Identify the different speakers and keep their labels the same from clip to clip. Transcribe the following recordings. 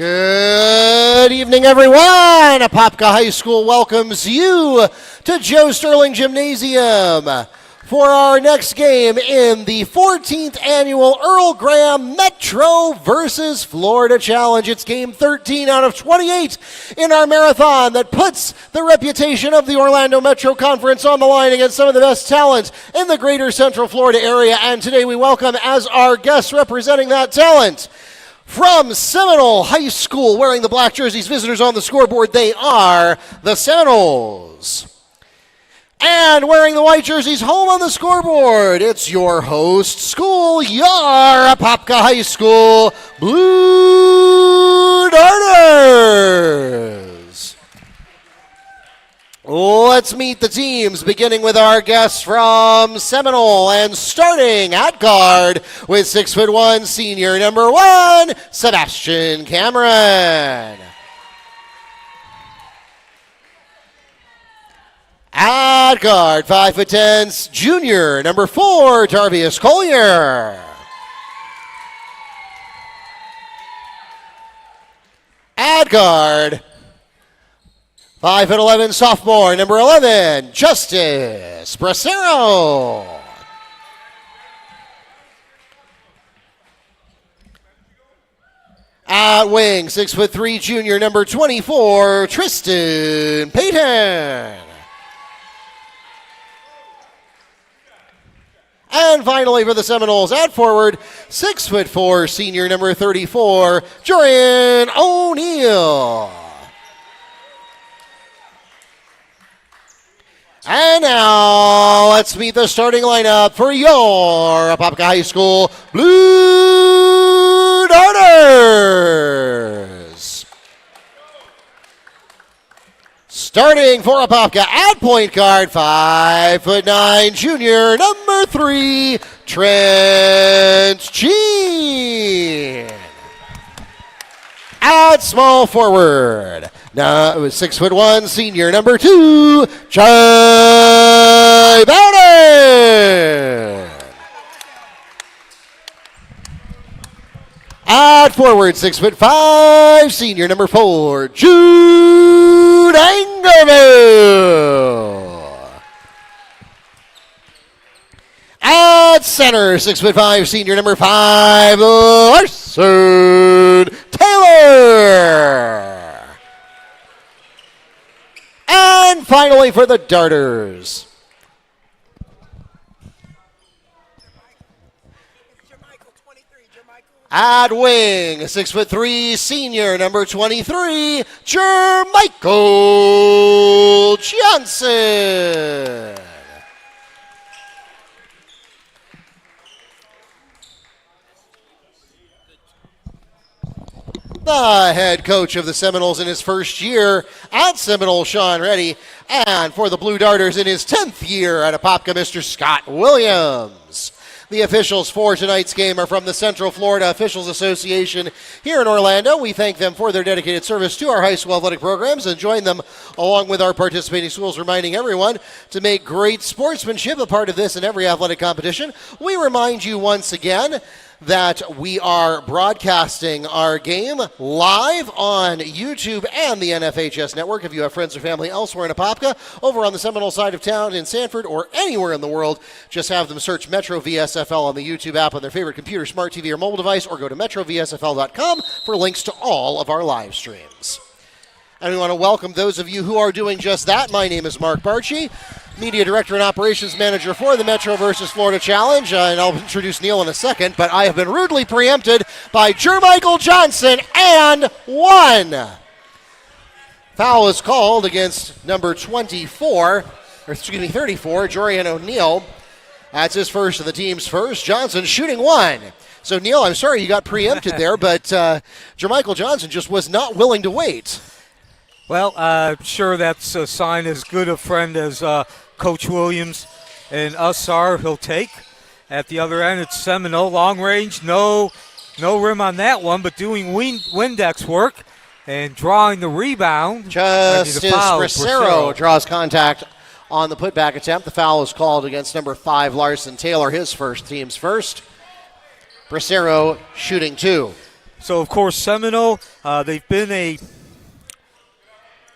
Speaker 1: Good evening, everyone. Apopka High School welcomes you to Joe Sterling Gymnasium for our next game in the 14th annual Earl Graham Metro versus Florida Challenge. It's game 13 out of 28 in our marathon that puts the reputation of the Orlando Metro Conference on the line against some of the best talent in the greater Central Florida area. And today we welcome as our guests representing that talent from Seminole High School, wearing the black jerseys, visitors on the scoreboard, they are the Seminoles. And wearing the white jerseys, home on the scoreboard, it's your host school, your Apopka High School Blue Darters. Let's meet the teams, beginning with our guests from Seminole, and starting at guard with 6'1" senior number 1, Sebastian Cameron. At guard, 5'10", junior number 4, Darvius Colyer. At guard, 5'11", sophomore, number 11, Justice Bracero. At wing, 6'3", junior, number 24, Tristan Payton. And finally for the Seminoles, at forward, 6'4", senior, number 34, Jorden O'Neal. And now, let's meet the starting lineup for your Apopka High School Blue Darters. Starting for Apopka at point guard, 5'9", junior, number 3, Trent Jean. At small forward, now 6'1", senior, number 2, Jahi Bowden. At forward, 6'5", senior, number 4, Jude Angervil. At center, 6'5", senior, number 5, Larson Taylor. And finally for the Darters, at wing, 6'3", senior, number 23, Jermichael Johnson. The head coach of the Seminoles in his first year at Seminole, Shawn Ready, and for the Blue Darters in his 10th year at Apopka, Mr. Scott Williams. The officials for tonight's game are from the Central Florida Officials Association here in Orlando. We thank them for their dedicated service to our high school athletic programs and join them along with our participating schools, reminding everyone to make great sportsmanship a part of this and every athletic competition. We remind you once again that we are broadcasting our game live on YouTube and the NFHS network. If you have friends or family elsewhere in Apopka, over on the Seminole side of town in Sanford, or anywhere in the world, just have them search Metro VSFL on the YouTube app on their favorite computer, smart TV, or mobile device, or go to metrovsfl.com for links to all of our live streams. And we want to welcome those of you who are doing just that. My name is Mark Barchi, Media Director and Operations Manager for the Metro versus Florida Challenge, and I'll introduce Neil in a second, but I have been rudely preempted by Jermichael Johnson, and 1. Foul is called against number 34, Jorden O'Neal. That's his first of the team's first. Johnson shooting 1. So, Neil, I'm sorry you got preempted there, but Jermichael Johnson just was not willing to wait.
Speaker 2: Well, I'm sure that's a sign as good a friend as Coach Williams and us are. He'll take. At the other end, it's Seminole. Long range, no rim on that one, but doing Windex work and drawing the rebound.
Speaker 1: Justice Bracero draws contact on the putback attempt. The foul is called against number 5, Larson Taylor, his team's first. Bracero shooting 2.
Speaker 2: So, of course, Seminole, they've been a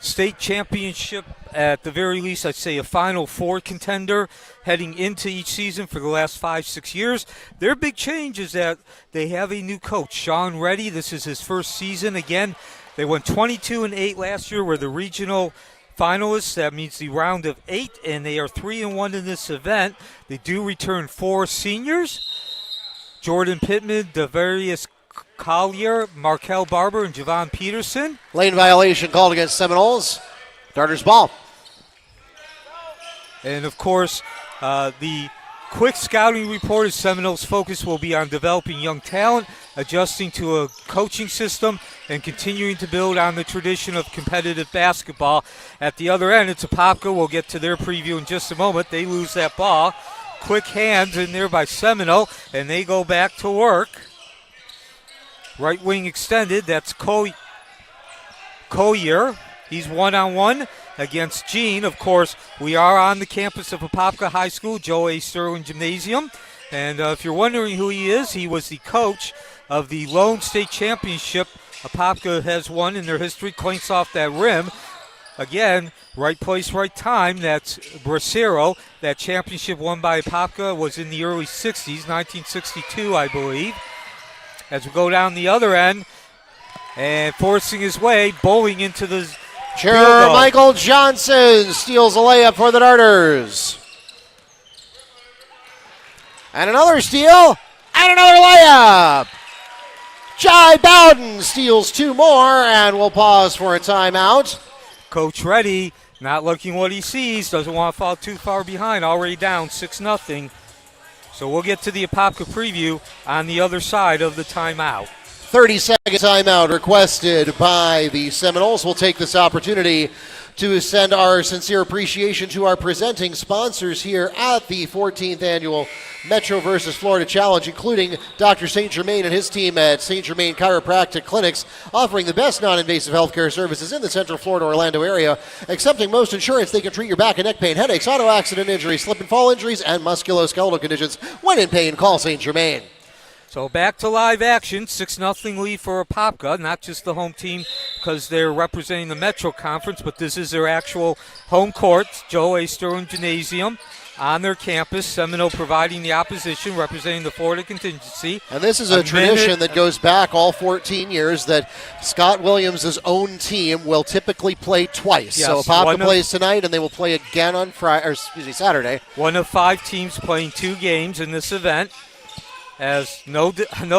Speaker 2: state championship, at the very least, I'd say a Final Four contender heading into each season for the last 5-6 years. Their big change is that they have a new coach, Shawn Ready. This is his first season. Again, they went 22-8 last year, were the regional finalists. That means the round of 8, and they are 3-1 in this event. They do return 4 seniors: Jorden Pittman, Darvius Colyer, Markel, Barber, and Javon Peterson.
Speaker 1: Lane violation called against Seminoles. Darters ball.
Speaker 2: And, of course, the quick scouting report is Seminoles' focus will be on developing young talent, adjusting to a coaching system, and continuing to build on the tradition of competitive basketball. At the other end, it's Apopka. We'll get to their preview in just a moment. They lose that ball. Quick hands in there by Seminole, and they go back to work. Right wing extended, that's Colyer. He's one-on-one against Jean. Of course, we are on the campus of Apopka High School, Joe A. Sterling Gymnasium. And if you're wondering who he is, he was the coach of the lone state championship Apopka has won in their history. Clinks off that rim. Again, right place, right time. That's Bracero. That championship won by Apopka was in the early 60s, 1962, I believe. As we go down the other end, and forcing his way, bowling into the
Speaker 1: Jermichael Johnson steals a layup for the Darters. And another steal, and another layup. Jahi Bowden steals 2 more, and we'll pause for a timeout.
Speaker 2: Coach Ready, not looking what he sees, doesn't want to fall too far behind, already down 6-0. So we'll get to the Apopka preview on the other side of the timeout.
Speaker 1: 30-second timeout requested by the Seminoles. We'll take this opportunity to send our sincere appreciation to our presenting sponsors here at the 14th Annual Metro vs. Florida Challenge, including Dr. St. Germain and his team at St. Germain Chiropractic Clinics, offering the best non-invasive healthcare services in the Central Florida, Orlando area. Accepting most insurance, they can treat your back and neck pain, headaches, auto accident injuries, slip and fall injuries, and musculoskeletal conditions. When in pain, call St. Germain.
Speaker 2: So back to live action, 6-0 lead for Apopka, not just the home team because they're representing the Metro Conference, but this is their actual home court, Joe A. Sterling Gymnasium, on their campus. Seminole providing the opposition, representing the Florida contingency.
Speaker 1: And this is a tradition that goes back all 14 years that Scott Williams' own team will typically play twice.
Speaker 2: Yes,
Speaker 1: so Apopka plays tonight, and they will play again on Saturday.
Speaker 2: One of 5 teams playing 2 games in this event. As no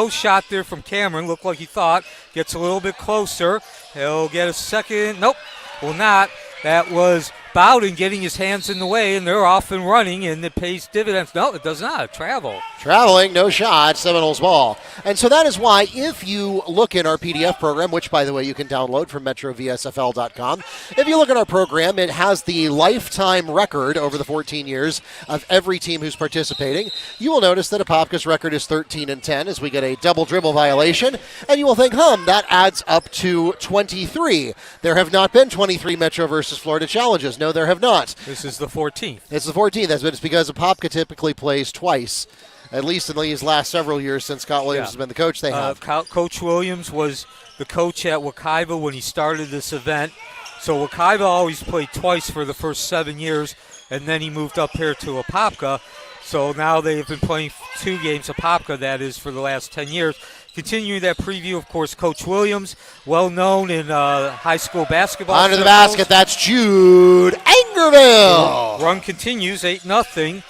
Speaker 2: shot there from Cameron, looked like he thought, gets a little bit closer. He'll get a second. Nope, will not. That was Bowden getting his hands in the way, and they're off and running, and it pays dividends. No, it does not.
Speaker 1: Traveling, no shot, Seminoles ball. And so that is why if you look in our PDF program, which, by the way, you can download from metrovsfl.com, if you look at our program, it has the lifetime record over the 14 years of every team who's participating. You will notice that Apopka's record is 13-10 as we get a double dribble violation, and you will think, that adds up to 23. There have not been 23 Metro versus Florida challenges. No, there have not.
Speaker 2: This is the 14th.
Speaker 1: It's the 14th, but it's because Apopka typically plays twice, at least in these last several years since Scott Williams has been the coach they have.
Speaker 2: Coach Williams was the coach at Wekiva when he started this event. So Wekiva always played twice for the first 7 years, and then he moved up here to Apopka. So now they've been playing 2 games, Apopka, that is, for the last 10 years. Continuing that preview, of course, Coach Williams, well known in high school basketball.
Speaker 1: Under the basket, that's Jude Angervil.
Speaker 2: Run continues, 8-0.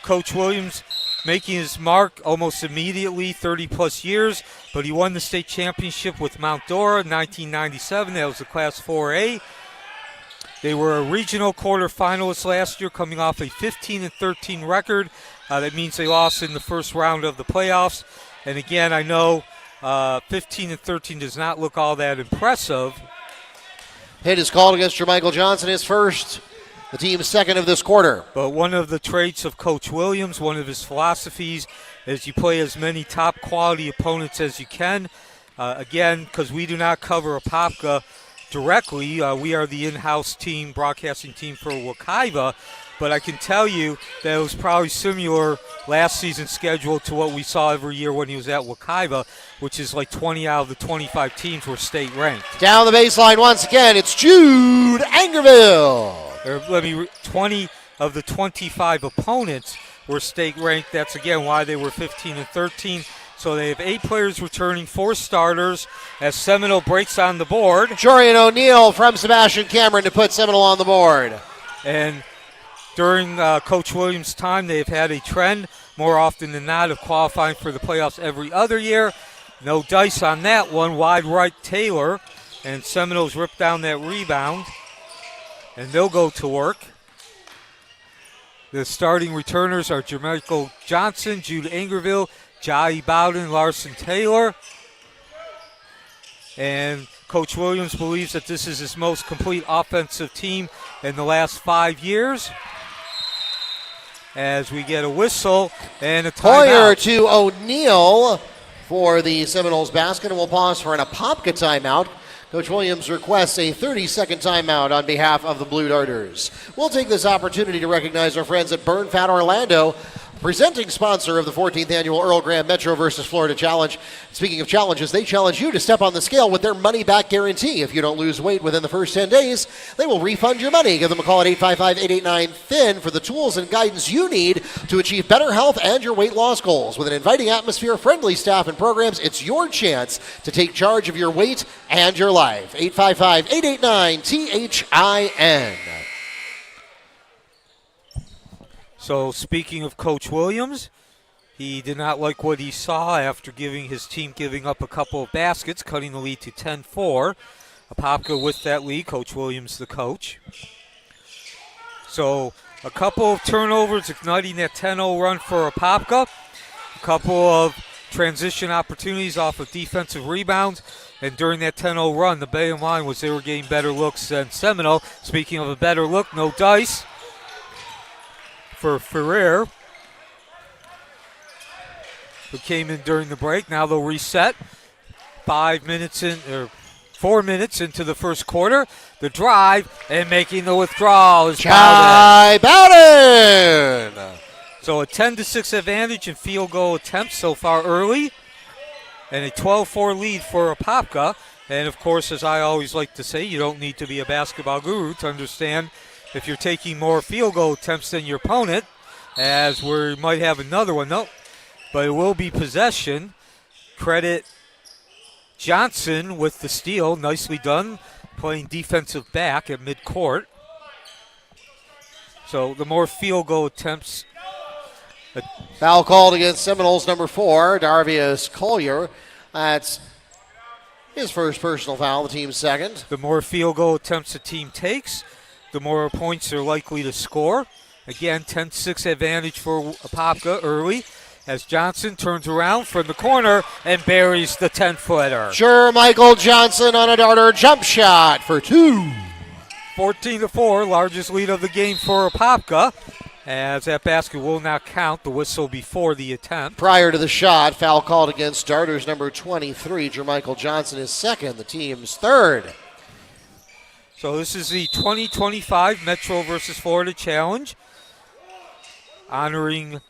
Speaker 2: Coach Williams making his mark almost immediately, 30-plus years, but he won the state championship with Mount Dora in 1997. That was the Class 4A. They were a regional quarterfinalist last year, coming off a 15-13 record. That means they lost in the first round of the playoffs. And again, I know 15-13 does not look all that impressive.
Speaker 1: Hit is called against Jermichael Johnson, his first, the team's second of this quarter.
Speaker 2: But one of the traits of Coach Williams, one of his philosophies, is you play as many top quality opponents as you can. Again, because we do not cover Apopka directly, we are the in-house team, broadcasting team for Wekiva. but I can tell you that it was probably similar last season's schedule to what we saw every year when he was at Wekiva, which is like 20 out of the 25 teams were state ranked.
Speaker 1: Down the baseline once again, it's Jude Angervil.
Speaker 2: 20 of the 25 opponents were state ranked. That's again why they were 15 and 13. So they have 8 players returning, 4 starters as Seminole breaks on the board.
Speaker 1: Jorian O'Neal from Sebastian Cameron to put Seminole on the board.
Speaker 2: And during Coach Williams' time, they've had a trend more often than not of qualifying for the playoffs every other year. No dice on that one. Wide right Taylor. And Seminoles rip down that rebound. And they'll go to work. The starting returners are Jermichael Johnson, Jude Angervil, Jahi, Bowden, Larson, Taylor. And Coach Williams believes that this is his most complete offensive team in the last 5 years. As we get a whistle and a timeout.
Speaker 1: Colyer to O'Neal for the Seminoles basket, and we'll pause for an Apopka timeout. Coach Williams requests a 30-second timeout on behalf of the Blue Darters. We'll take this opportunity to recognize our friends at Burn Fat Orlando, presenting sponsor of the 14th annual Earl Graham Metro versus Florida Challenge. Speaking of challenges, they challenge you to step on the scale with their money-back guarantee. If you don't lose weight within the first 10 days, they will refund your money. Give them a call at 855-889-THIN for the tools and guidance you need to achieve better health and your weight loss goals. With an inviting atmosphere, friendly staff, and programs, it's your chance to take charge of your weight and your life. 855-889-THIN.
Speaker 2: So speaking of Coach Williams, he did not like what he saw after his team giving up a couple of baskets, cutting the lead to 10-4. Apopka with that lead, Coach Williams the coach. So a couple of turnovers igniting that 10-0 run for Apopka. A couple of transition opportunities off of defensive rebounds. And during that 10-0 run, the bottom line was they were getting better looks than Seminole. Speaking of a better look, no dice for Ferrer, who came in during the break. Now they'll reset. 4 minutes into the first quarter. The drive and making the withdrawal is
Speaker 1: Bowden.
Speaker 2: So a 10-6 advantage in field goal attempts so far early, and a 12-4 lead for Apopka. And of course, as I always like to say, you don't need to be a basketball guru to understand if you're taking more field goal attempts than your opponent, as we might have another one. Nope. But it will be possession. Credit Johnson with the steal. Nicely done, playing defensive back at midcourt. So the more field goal attempts.
Speaker 1: Foul called against Seminoles number 4, Darvius Colyer. That's his first personal foul, the team's second.
Speaker 2: The more field goal attempts a team takes, the more points they're likely to score. Again, 10-6 advantage for Apopka early as Johnson turns around from the corner and buries the 10-footer.
Speaker 1: Jermichael Johnson on a darter jump shot for 2.
Speaker 2: 14-4, largest lead of the game for Apopka, as that basket will not count. The whistle before the attempt.
Speaker 1: Prior to the shot, foul called against Darters number 23. Jermichael Johnson is second, the team's third.
Speaker 2: So this is the 2025 Metro versus Florida Challenge, honoring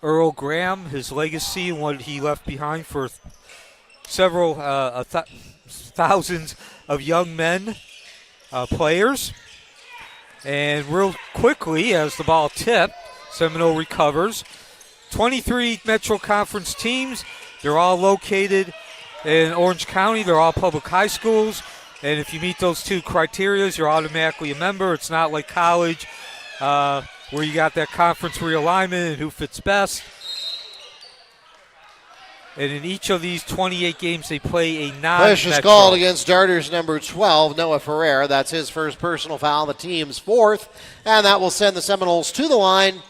Speaker 2: Earl Graham, his legacy, and what he left behind for several thousands of young men, players. And real quickly, as the ball tipped, Seminole recovers. 23 Metro Conference teams. They're all located in Orange County. They're all public high schools. And if you meet those 2 criteria, you're automatically a member. It's not like college where you got that conference realignment and who fits best. And in each of these 28 games, they play a non-Metro.
Speaker 1: Push is called against Darters number 12, Noah Ferrer. That's his first personal foul, the team's fourth. And that will send the Seminoles to the line.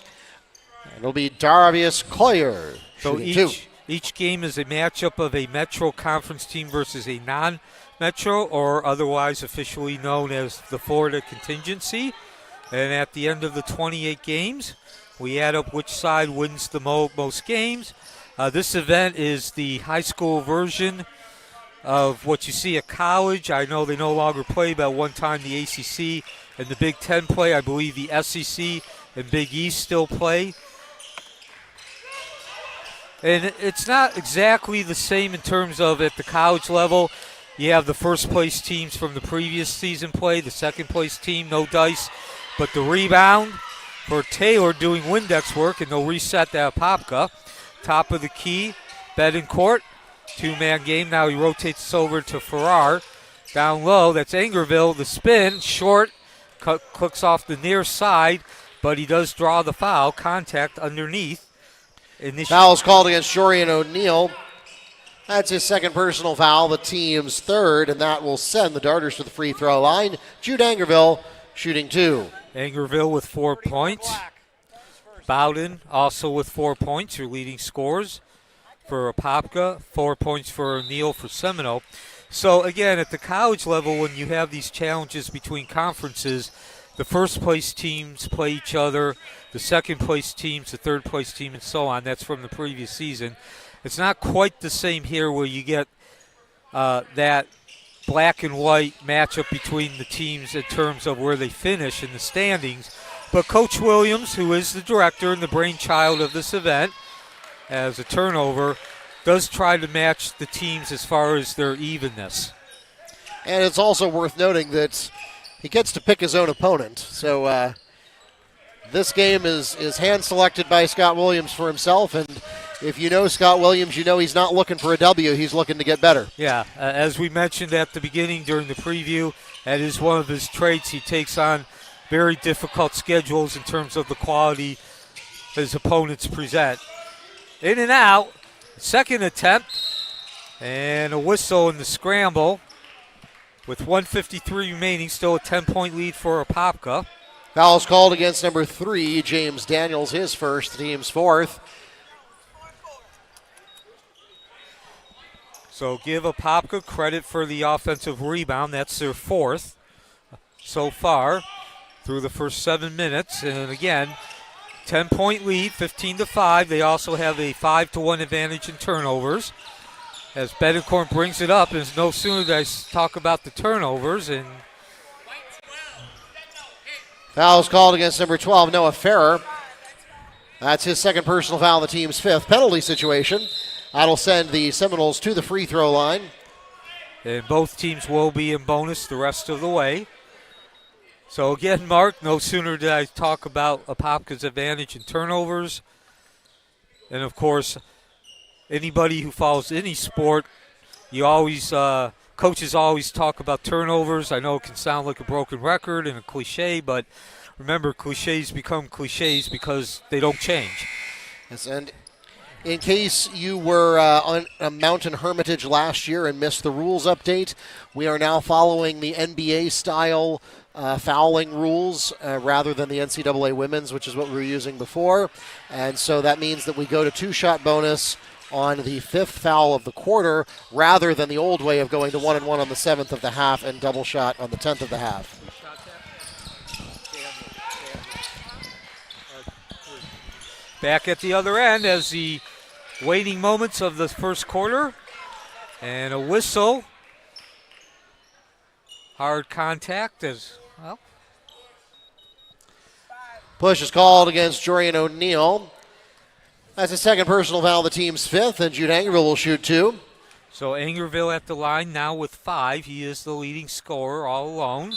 Speaker 1: And it'll be Darvius Colyer.
Speaker 2: So each game is a matchup of a Metro Conference team versus a non-Metro, or otherwise officially known as the Florida Contingency. And at the end of the 28 games, we add up which side wins the most games. This event is the high school version of what you see at college. I know they no longer play, but at one time the ACC and the Big Ten play. I believe the SEC and Big East still play. And it's not exactly the same in terms of at the college level. You have the first place teams from the previous season play, the second place team, no dice. But the rebound for Taylor doing Windex work, and they'll reset that Apopka. Top of the key, Betancourt, two-man game. Now he rotates over to Ferrer. Down low, that's Angervil. The spin, short, clicks off the near side, but he does draw the foul. Contact underneath.
Speaker 1: Foul's called against Jorden O'Neal. That's his second personal foul, the team's third, and that will send the Darters to the free throw line. Jude Angervil shooting 2.
Speaker 2: Angervil with 4 points. Bowden also with 4 points, your leading scorers for Apopka. 4 points for O'Neal for Seminole. So, again, at the college level, when you have these challenges between conferences, the first place teams play each other, the second place teams, the third place team, and so on. That's from the previous season. It's not quite the same here where you get that black and white matchup between the teams in terms of where they finish in the standings. But Coach Williams, who is the director and the brainchild of this event, as a turnover, does try to match the teams as far as their evenness.
Speaker 1: And it's also worth noting that he gets to pick his own opponent. So this game is hand-selected by Scott Williams for himself, and if you know Scott Williams, you know he's not looking for a W. He's looking to get better.
Speaker 2: Yeah, as we mentioned at the beginning during the preview, that is one of his traits. He takes on very difficult schedules in terms of the quality his opponents present. In and out, second attempt, and a whistle in the scramble. With 1:53 remaining, still a 10-point lead for Apopka.
Speaker 1: Foul's called against number 3, James Daniels, his first, the team's fourth.
Speaker 2: So give Apopka credit for the offensive rebound. That's their fourth so far through the first 7 minutes. And again, 10-point lead, 15-5. They also have a 5-1 advantage in turnovers. As Betancourt brings it up, and no sooner did I talk about the turnovers. And
Speaker 1: foul's called against number 12, Noah Ferrer. That's his second personal foul, the team's fifth. Penalty situation. That'll send the Seminoles to the free throw line.
Speaker 2: And both teams will be in bonus the rest of the way. So again, Mark, no sooner did I talk about Apopka's advantage in turnovers. And of course, anybody who follows any sport, you always, coaches always talk about turnovers. I know it can sound like a broken record and a cliche, but remember, cliches become cliches because they don't change.
Speaker 1: Yes, and in case you were on a Mountain Hermitage last year and missed the rules update, we are now following the NBA-style fouling rules rather than the NCAA women's, which is what we were using before. And so that means that we go to two-shot bonus on the fifth foul of the quarter rather than the old way of going to 1-1 on the seventh of the half and double shot on the 10th of the half.
Speaker 2: Back at the other end as the waning moments of the first quarter, and a whistle. Hard contact as well.
Speaker 1: Push is called against Jorden O'Neal. That's his second personal foul, the team's fifth, and Jude Angervil will shoot 2.
Speaker 2: So Angervil at the line now with 5. He is the leading scorer all alone.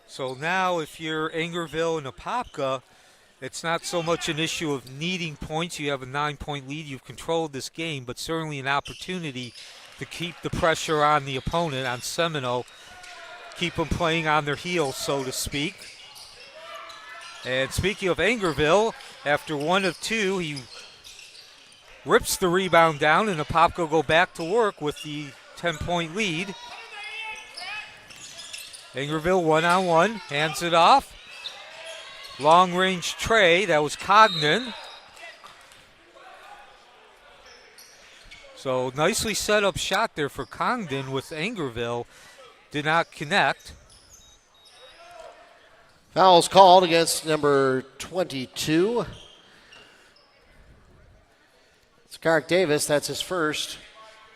Speaker 2: So now if you're Angervil and Apopka, it's not so much an issue of needing points. You have a 9-point lead. You've controlled this game, but certainly an opportunity to keep the pressure on the opponent, on Seminole, keep them playing on their heels, so to speak. And speaking of Angervil, after 1 of 2, he rips the rebound down, and Apopka go back to work with the 10-point lead. Angervil 1-on-1, hands it off. Long-range tray, that was Cognan. So nicely set up shot there for Cognan with Angervil. Did not connect.
Speaker 1: Foul's called against number 22. It's Carrick Davis, that's his first.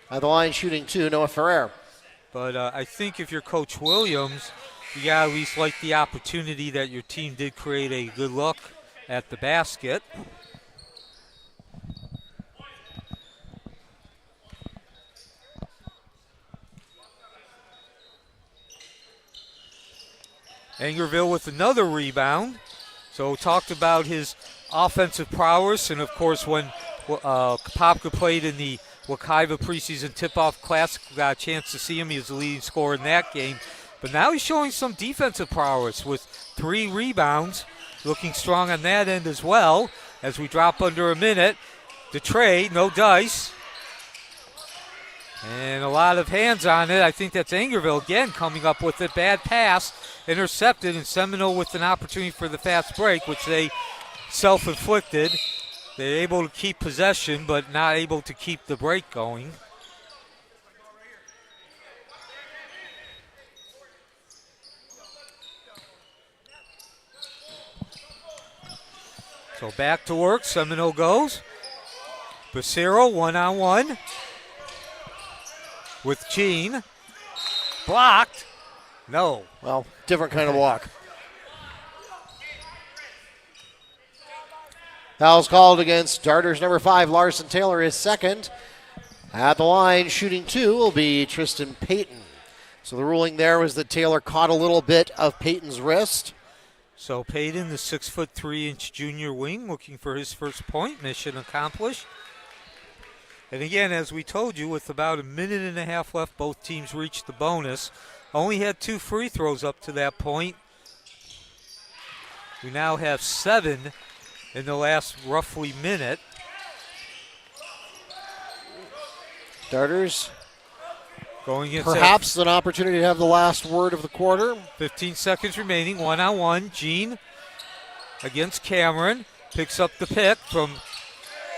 Speaker 1: At the line shooting 2, Noah Ferrer.
Speaker 2: But I think if you're Coach Williams, you got to at least like the opportunity that your team did create a good look at the basket. Angervil with another rebound. So talked about his offensive prowess, and of course when Apopka played in the Wekiva preseason tip-off classic, got a chance to see him. He was the leading scorer in that game. But now he's showing some defensive prowess with 3 rebounds, looking strong on that end as well. As we drop under a minute, the trade, no dice. And a lot of hands on it. I think that's Angervil again coming up with a bad pass, intercepted, and Seminole with an opportunity for the fast break, which they self-inflicted. They're able to keep possession, but not able to keep the break going. So back to work, Seminole goes. Becerro one-on-one with Jean. Blocked. No.
Speaker 1: Well, different kind of walk. Foul's called against Darters number 5, Larson Taylor, is second. At the line, shooting 2 will be Tristan Payton. So the ruling there was that Taylor caught a little bit of Payton's wrist.
Speaker 2: So Payton, the 6'3" junior wing, looking for his first point. Mission accomplished. And again, as we told you, with about a minute and a half left, both teams reached the bonus. Only had 2 free throws up to that point. We now have 7 in the last roughly minute.
Speaker 1: Darters
Speaker 2: going against
Speaker 1: perhaps an opportunity to have the last word of the quarter.
Speaker 2: 15 seconds remaining, one-on-one. Jean against Cameron. Picks up the pick from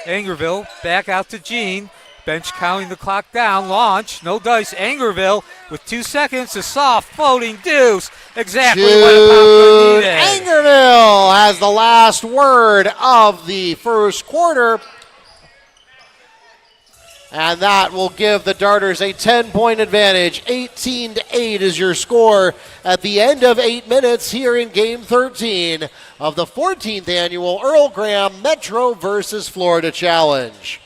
Speaker 2: Angervil. Back out to Jean. Bench counting the clock down. Launch. No dice. Angervil with 2 seconds. A soft floating deuce. Exactly what Apopka needed.
Speaker 1: Angervil has the last word of the first quarter. And that will give the Darters a 10-point advantage. 18-8 is your score at the end of 8 minutes here in Game 13 of the 14th annual Earl Graham Metro versus Florida Challenge.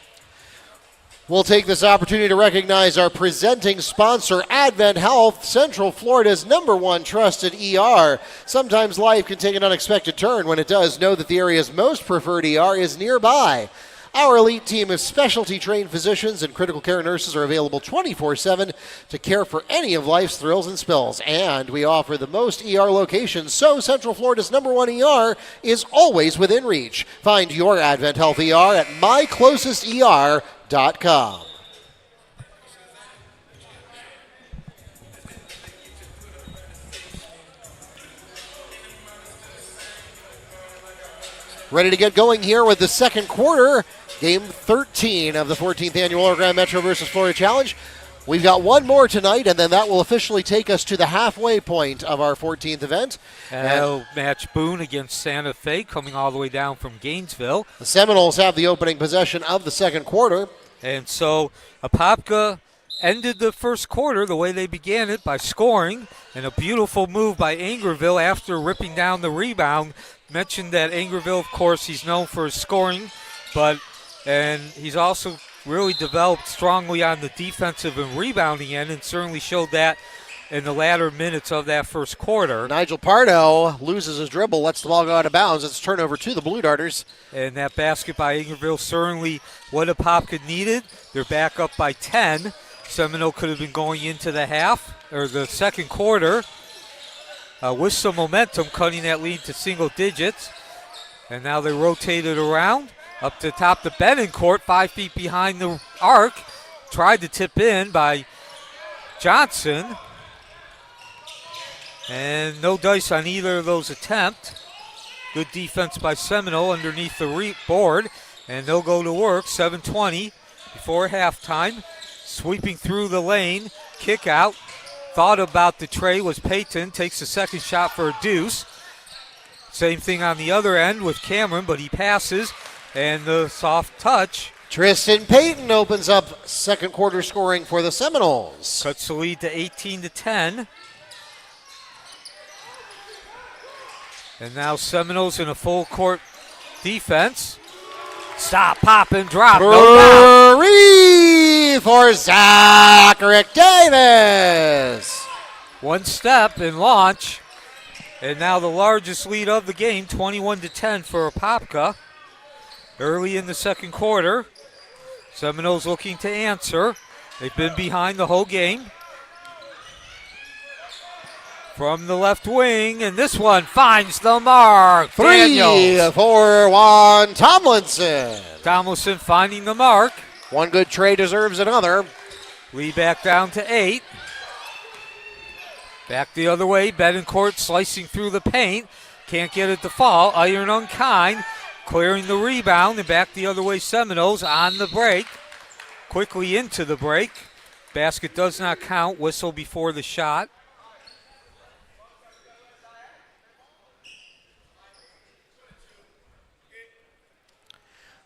Speaker 1: We'll take this opportunity to recognize our presenting sponsor, Advent Health, Central Florida's #1 trusted ER. Sometimes life can take an unexpected turn. When it does, know that the area's most preferred ER is nearby. Our elite team of specialty trained physicians and critical care nurses are available 24/7 to care for any of life's thrills and spills. And we offer the most ER locations, so Central Florida's #1 ER is always within reach. Find your Advent Health ER at myclosester.com. Ready to get going here with the second quarter. Game 13 of the 14th annual Earl Graham Metro versus Florida Challenge. We've got one more tonight, and then that will officially take us to the halfway point of our 14th event.
Speaker 2: And that'll match Boone against Santa Fe, coming all the way down from Gainesville.
Speaker 1: The Seminoles have the opening possession of the second quarter.
Speaker 2: And so Apopka ended the first quarter the way they began it, by scoring, and a beautiful move by Angervil after ripping down the rebound. Mentioned that Angervil, of course, he's known for his scoring, and he's also really developed strongly on the defensive and rebounding end, and certainly showed that in the latter minutes of that first quarter.
Speaker 1: Nigel Pardo loses his dribble, lets the ball go out of bounds. It's a turnover to the Blue Darters.
Speaker 2: And that basket by Angervil certainly what Apopka needed. They're back up by 10. Seminole could have been going into the half, or the second quarter, with some momentum, cutting that lead to single digits. And now they rotate it around. Up to top to Betancourt, 5 feet behind the arc. Tried to tip in by Johnson. And no dice on either of those attempts. Good defense by Seminole underneath the board. And they'll go to work, 7:20 before halftime. Sweeping through the lane, kick out. Thought about the tray was Payton, takes the second shot for a deuce. Same thing on the other end with Cameron, but he passes. And the soft touch.
Speaker 1: Tristan Payton opens up second quarter scoring for the Seminoles.
Speaker 2: Cuts the lead to 18-10. And now Seminoles in a full court defense. Stop, pop, and drop. No
Speaker 1: Three for Zachary Davis.
Speaker 2: One step and launch. And now the largest lead of the game, 21-10 for Apopka. Early in the second quarter, Seminoles looking to answer. They've been behind the whole game. From the left wing, and this one finds the mark.
Speaker 1: Three
Speaker 2: Daniels.
Speaker 1: for Juan Tomlinson.
Speaker 2: Tomlinson finding the mark.
Speaker 1: One good trade deserves another.
Speaker 2: Lead back down to 8. Back the other way, Betancourt slicing through the paint. Can't get it to fall. Iron Unkind clearing the rebound, and back the other way, Seminoles on the break. Quickly into the break. Basket does not count. Whistle before the shot.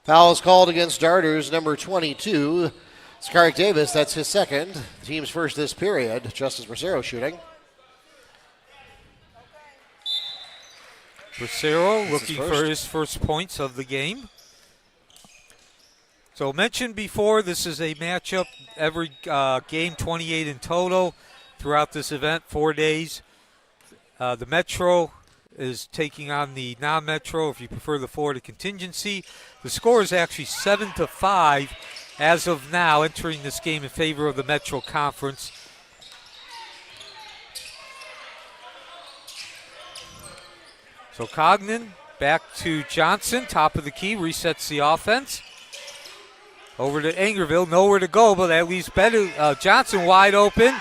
Speaker 1: Foul is called against Darters, number 22. Zachary Davis, that's his second. The team's first this period. Justice Bracero shooting.
Speaker 2: Bracero looking for his first points of the game. So mentioned before, this is a matchup every game, 28 in total throughout this event, 4 days. The Metro is taking on the non-Metro, if you prefer the Florida contingency. The score is actually 7-5 as of now, entering this game in favor of the Metro Conference. So Cognan back to Johnson, top of the key, resets the offense. Over to Angervil, nowhere to go, but that leaves Johnson wide open.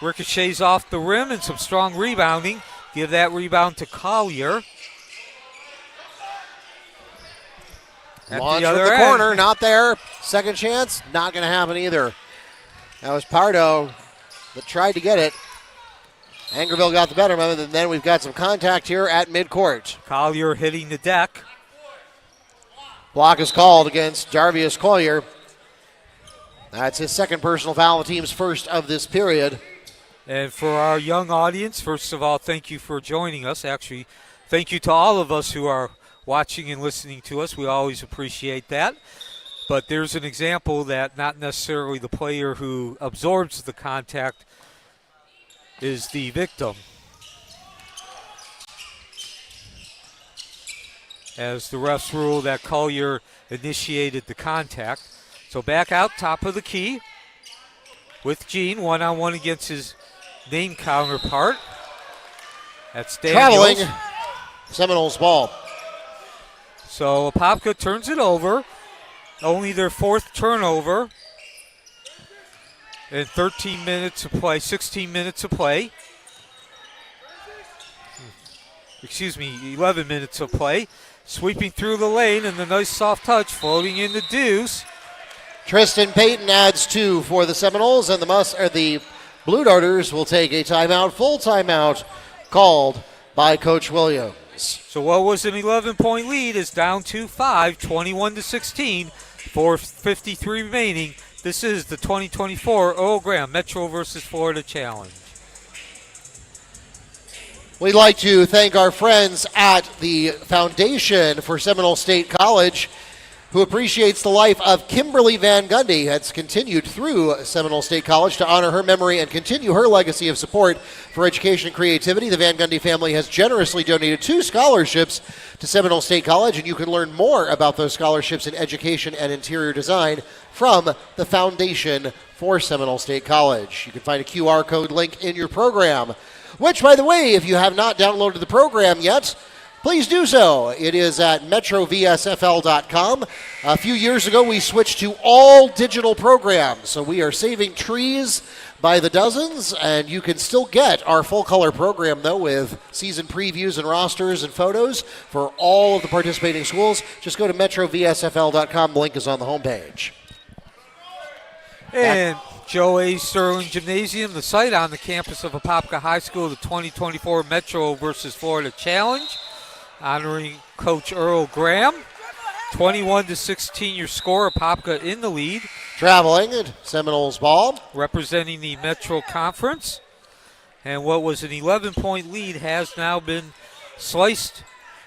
Speaker 2: Ricochets off the rim and some strong rebounding. Give that rebound to Colyer.
Speaker 1: Launch from the corner, not there. Second chance, not going to happen either. That was Pardo that tried to get it. Angervil got the better of him, and then we've got some contact here at midcourt.
Speaker 2: Colyer hitting the deck.
Speaker 1: Block is called against Darvius Colyer. That's his second personal foul, the team's first of this period.
Speaker 2: And for our young audience, first of all, thank you for joining us. Actually, thank you to all of us who are watching and listening to us. We always appreciate that. But there's an example that not necessarily the player who absorbs the contact is the victim. As the refs rule that Colyer initiated the contact. So back out, top of the key with Jean, one-on-one against his name counterpart. That's Daniels.
Speaker 1: Traveling Seminoles ball.
Speaker 2: So Apopka turns it over. Only their fourth turnover in 13 minutes of play, 16 minutes of play. 11 minutes of play. Sweeping through the lane and the nice soft touch floating in the deuce.
Speaker 1: Tristan Payton adds 2 for the Seminoles, and the Blue Darters will take a timeout, full timeout called by Coach Williams.
Speaker 2: So what was an 11-point lead is down to 5, 21-16, 4:53 remaining. This is the 2024 Earl Graham Metro versus Florida Challenge.
Speaker 1: We'd like to thank our friends at the Foundation for Seminole State College, who appreciates the life of Kimberly Van Gundy. That's continued through Seminole State College to honor her memory and continue her legacy of support for education and creativity. The Van Gundy family has generously donated 2 scholarships to Seminole State College, and you can learn more about those scholarships in education and interior design from the Foundation for Seminole State College. You can find a QR code link in your program, which, by the way, if you have not downloaded the program yet, please do so. It is at metrovsfl.com. A few years ago, we switched to all digital programs, so we are saving trees by the dozens, and you can still get our full-color program, though, with season previews and rosters and photos for all of the participating schools. Just go to metrovsfl.com. The link is on the homepage.
Speaker 2: And Joe A. Sterling Gymnasium, the site on the campus of Apopka High School, the 2024 Metro versus Florida Challenge, honoring Coach Earl Graham. 21-16 your score, Apopka in the lead.
Speaker 1: Traveling at Seminoles ball.
Speaker 2: Representing the Metro Conference. And what was an 11-point lead has now been sliced.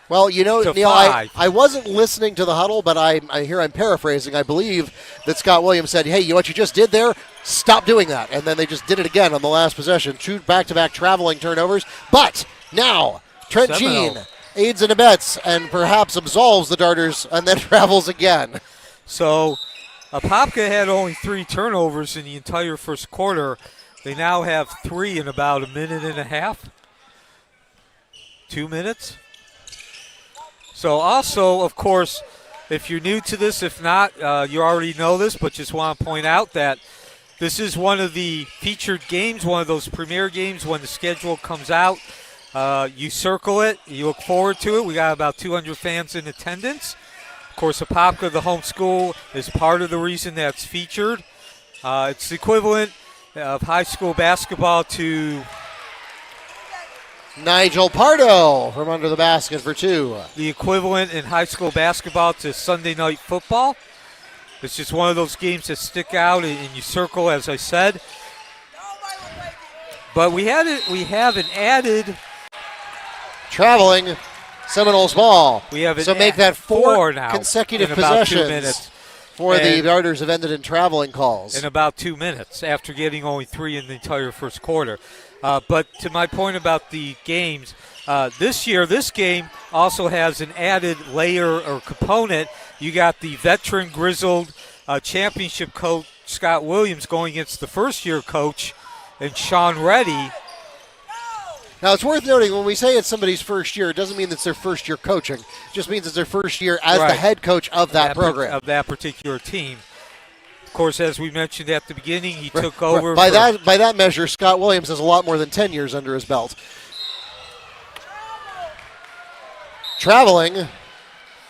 Speaker 1: Well, you know,
Speaker 2: to
Speaker 1: Neil,
Speaker 2: 5.
Speaker 1: I wasn't listening to the huddle, but I'm paraphrasing. I believe that Scott Williams said, hey, what you just did there, stop doing that. And then they just did it again on the last possession. 2 back-to-back traveling turnovers. But now, Trent Jean aids and abets and perhaps absolves the Darters and then travels again.
Speaker 2: So Apopka had only 3 turnovers in the entire first quarter. They now have 3 in about a minute and a half. 2 minutes. So also, of course, if you're new to this, if not, you already know this, but just want to point out that this is one of the featured games, one of those premier games when the schedule comes out. You circle it. You look forward to it. We got about 200 fans in attendance. Of course, Apopka, the home school, is part of the reason that's featured. It's the equivalent of high school basketball to
Speaker 1: Nigel Pardo from under the basket for 2.
Speaker 2: the equivalent in high school basketball to Sunday night football. It's just one of those games that stick out and you circle, as I said. But we have an added
Speaker 1: traveling Seminoles ball.
Speaker 2: We have
Speaker 1: so make that 4
Speaker 2: now
Speaker 1: consecutive
Speaker 2: in about 2
Speaker 1: possessions
Speaker 2: minutes.
Speaker 1: for the Darters have ended in traveling calls.
Speaker 2: In about 2 minutes after getting only 3 in the entire first quarter. But to my point about the games, this year, this game also has an added layer or component. You got the veteran grizzled championship coach, Scott Williams, going against the first-year coach, and Shawn Ready.
Speaker 1: Now, it's worth noting, when we say it's somebody's first year, it doesn't mean it's their first year coaching. It just means it's their first year as the head coach of that program.
Speaker 2: Of that particular team. Of course, as we mentioned at the beginning, he took over.
Speaker 1: By that measure, Scott Williams has a lot more than 10 years under his belt. Traveling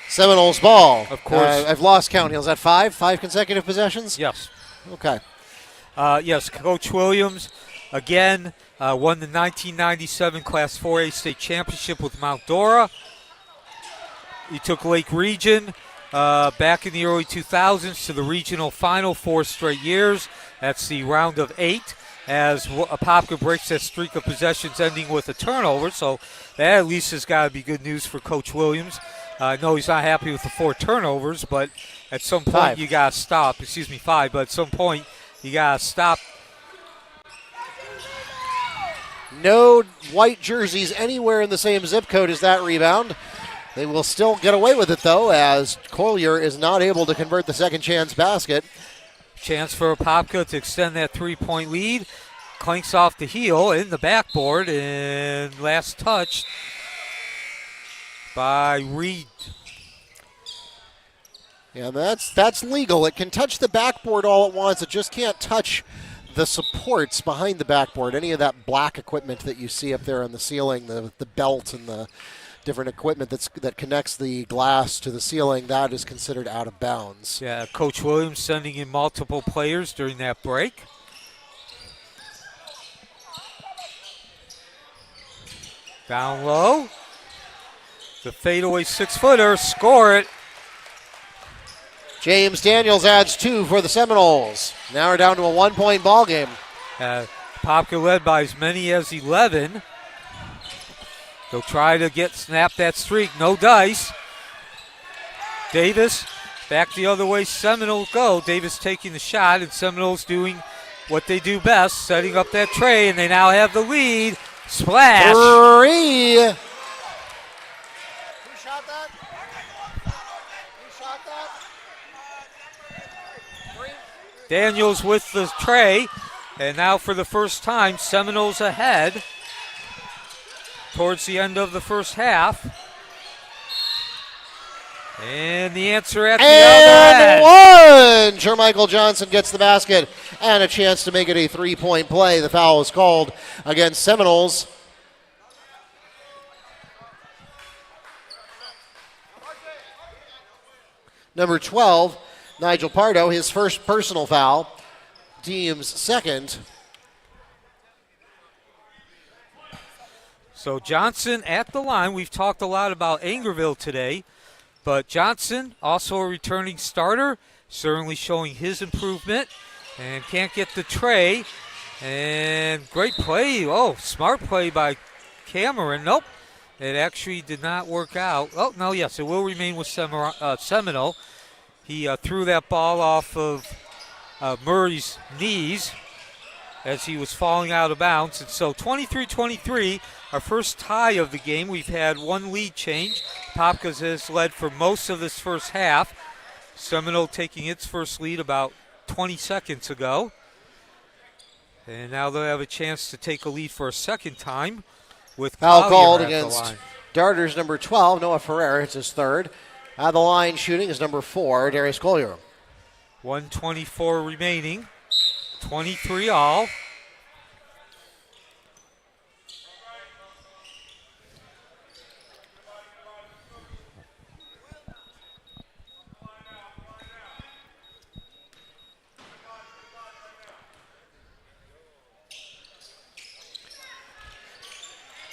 Speaker 1: Seminoles ball.
Speaker 2: Of course.
Speaker 1: I've lost count. Is that 5? 5 consecutive possessions?
Speaker 2: Yes.
Speaker 1: Okay.
Speaker 2: Yes, Coach Williams, again, won the 1997 Class 4A state championship with Mount Dora. He took Lake Region back in the early 2000s to the regional final 4 straight years. That's the round of 8 as Apopka breaks that streak of possessions ending with a turnover. So that at least has got to be good news for Coach Williams. I know he's not happy with the 4 turnovers, but at some point you got to stop. 5, but at some point you got to stop.
Speaker 1: No white jerseys anywhere in the same zip code as that rebound. They will still get away with it, though, as Colyer is not able to convert the second chance basket.
Speaker 2: Chance for Apopka to extend that 3-point lead. Clanks off the heel in the backboard, and last touch by Reed.
Speaker 1: Yeah, that's legal. It can touch the backboard all it wants. It just can't touch the supports behind the backboard. Any of that black equipment that you see up there on the ceiling, the belt and the different equipment that connects the glass to the ceiling, that is considered out of bounds.
Speaker 2: Yeah, Coach Williams sending in multiple players during that break. Down low. The fadeaway 6-footer, score it.
Speaker 1: James Daniels adds 2 for the Seminoles. Now we're down to a 1-point ball game.
Speaker 2: Apopka led by as many as 11. They'll try to snap that streak. No dice. Davis back the other way. Seminoles go. Davis taking the shot, and Seminoles doing what they do best, setting up that tray, and they now have the lead. Splash.
Speaker 1: 3. Who shot that?
Speaker 2: Daniels with the tray, and now for the first time, Seminoles ahead towards the end of the first half. And the answer at the other end.
Speaker 1: Jermichael Johnson gets the basket and a chance to make it a 3-point play. The foul is called against Seminoles. Number 12, Nigel Pardo, his first personal foul. Deems second.
Speaker 2: So Johnson at the line. We've talked a lot about Angervil today, but Johnson, also a returning starter, certainly showing his improvement, and can't get the tray. And great play. Oh, smart play by Cameron. Nope. It actually did not work out. Oh, no, yes, it will remain with Seminole. He threw that ball off of Murray's knees as he was falling out of bounds. And so 23-23, our first tie of the game. We've had one lead change. Apopka has led for most of this first half. Seminole taking its first lead about 20 seconds ago. And now they'll have a chance to take a lead for a second time with
Speaker 1: foul
Speaker 2: Colyer
Speaker 1: called
Speaker 2: at the
Speaker 1: against
Speaker 2: line.
Speaker 1: Darters number 12, Noah Ferrer. It's his third. The line shooting is number 4, Darvius Colyer.
Speaker 2: 1:24 remaining. 23 all.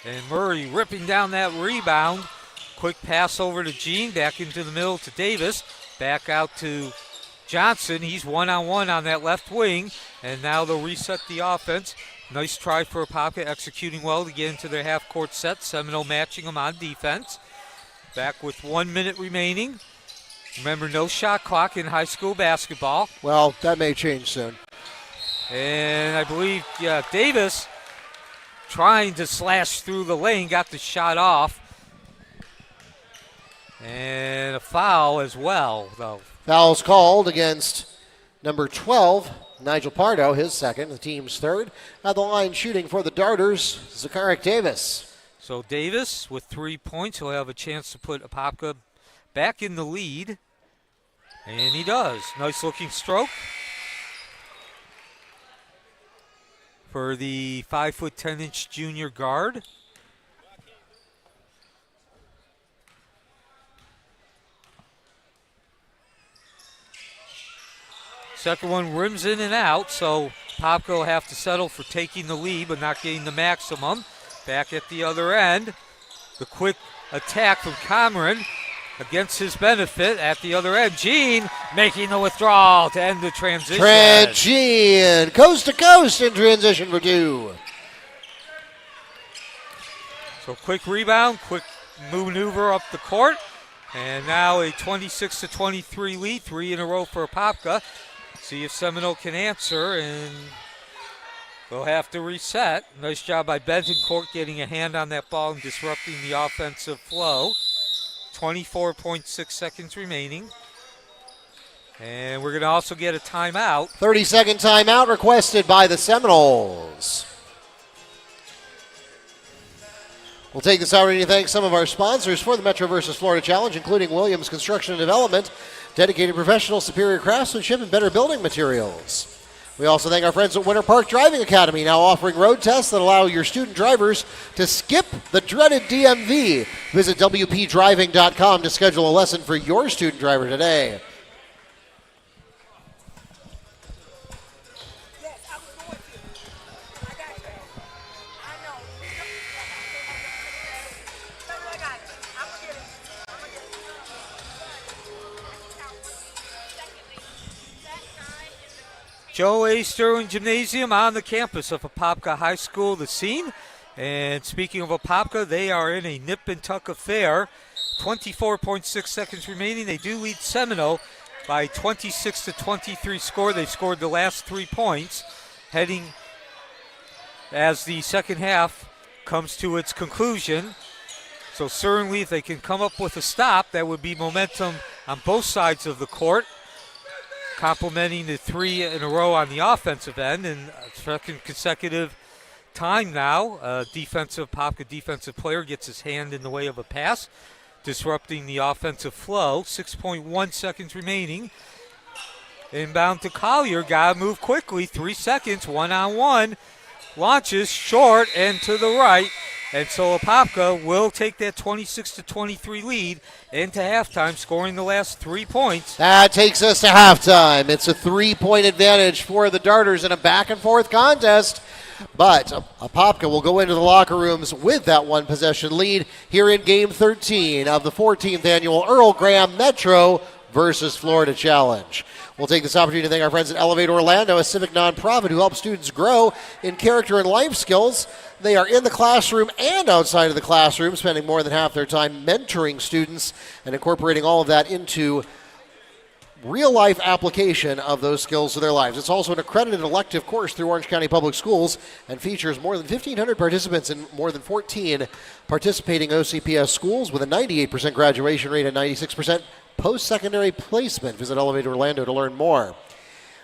Speaker 2: And Murray ripping down that rebound. Quick pass over to Jean, back into the middle to Davis. Back out to Johnson. He's one-on-one on that left wing. And now they'll reset the offense. Nice try for Apopka, executing well to get into their half-court set. Seminole matching them on defense. Back with 1 minute remaining. Remember, no shot clock in high school basketball.
Speaker 1: Well, that may change soon.
Speaker 2: And I believe, Davis trying to slash through the lane, got the shot off. And a foul as well, though.
Speaker 1: Foul's called against number 12, Nigel Pardo, his second, the team's third. At the line shooting for the Darters, Zachariah Davis.
Speaker 2: So Davis with 3 points. He'll have a chance to put Apopka back in the lead. And he does. Nice looking stroke for the 5'10" junior guard. Second one rims in and out, so Apopka will have to settle for taking the lead but not getting the maximum. Back at the other end, the quick attack from Cameron against his benefit at the other end. Jean making the withdrawal to end the transition.
Speaker 1: Trent Jean, coast to coast in transition for two.
Speaker 2: So quick rebound, quick maneuver up the court. And now a 26-23 lead, 3 in a row for Apopka. See if Seminole can answer, and they'll have to reset. Nice job by Betancourt getting a hand on that ball and disrupting the offensive flow. 24.6 seconds remaining. And we're going to also get a timeout.
Speaker 1: 30-second timeout requested by the Seminoles. We'll take this opportunity to thank some of our sponsors for the Metro vs. Florida Challenge, including Williams Construction and Development, dedicated professional, superior craftsmanship, and better building materials. We also thank our friends at Winter Park Driving Academy, now offering road tests that allow your student drivers to skip the dreaded DMV. Visit WPDriving.com to schedule a lesson for your student driver today.
Speaker 2: Joe A. Sterling Gymnasium on the campus of Apopka High School, the scene. And speaking of Apopka, they are in a nip and tuck affair. 24.6 seconds remaining. They do lead Seminole by 26-23 score. They scored the last 3 points, heading as the second half comes to its conclusion. So certainly if they can come up with a stop, that would be momentum on both sides of the court, complementing the 3 in a row on the offensive end, and second consecutive time now. Apopka defensive player gets his hand in the way of a pass, disrupting the offensive flow. 6.1 seconds remaining. Inbound to Colyer, gotta move quickly. 3 seconds, one-on-one. Launches short and to the right. And so Apopka will take that 26-23 lead into halftime, scoring the last 3 points.
Speaker 1: That takes us to halftime. It's a 3-point advantage for the Darters in a back-and-forth contest. But Apopka will go into the locker rooms with that one-possession lead here in Game 13 of the 14th Annual Earl Graham Metro versus Florida Challenge. We'll take this opportunity to thank our friends at Elevate Orlando, a civic nonprofit who helps students grow in character and life skills. They are in the classroom and outside of the classroom, spending more than half their time mentoring students and incorporating all of that into real-life application of those skills to their lives. It's also an accredited elective course through Orange County Public Schools and features more than 1,500 participants in more than 14 participating OCPS schools with a 98% graduation rate and 96% post-secondary placement. Visit Elevate Orlando to learn more.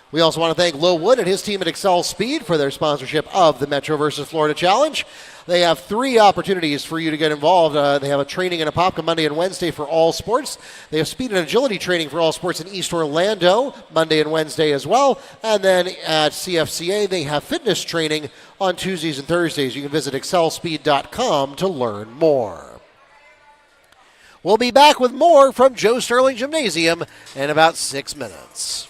Speaker 1: We also want to thank Low Wood and his team at Excel Speed for their sponsorship of the Metro versus Florida Challenge. They have 3 opportunities for you to get involved. They have a training in Apopka Monday and Wednesday for all sports. They have speed and agility training for all sports in East Orlando Monday and Wednesday as well. And then at CFCA, they have fitness training on Tuesdays and Thursdays. You can visit excelspeed.com to learn more. We'll be back with more from Joe Sterling Gymnasium in about 6 minutes.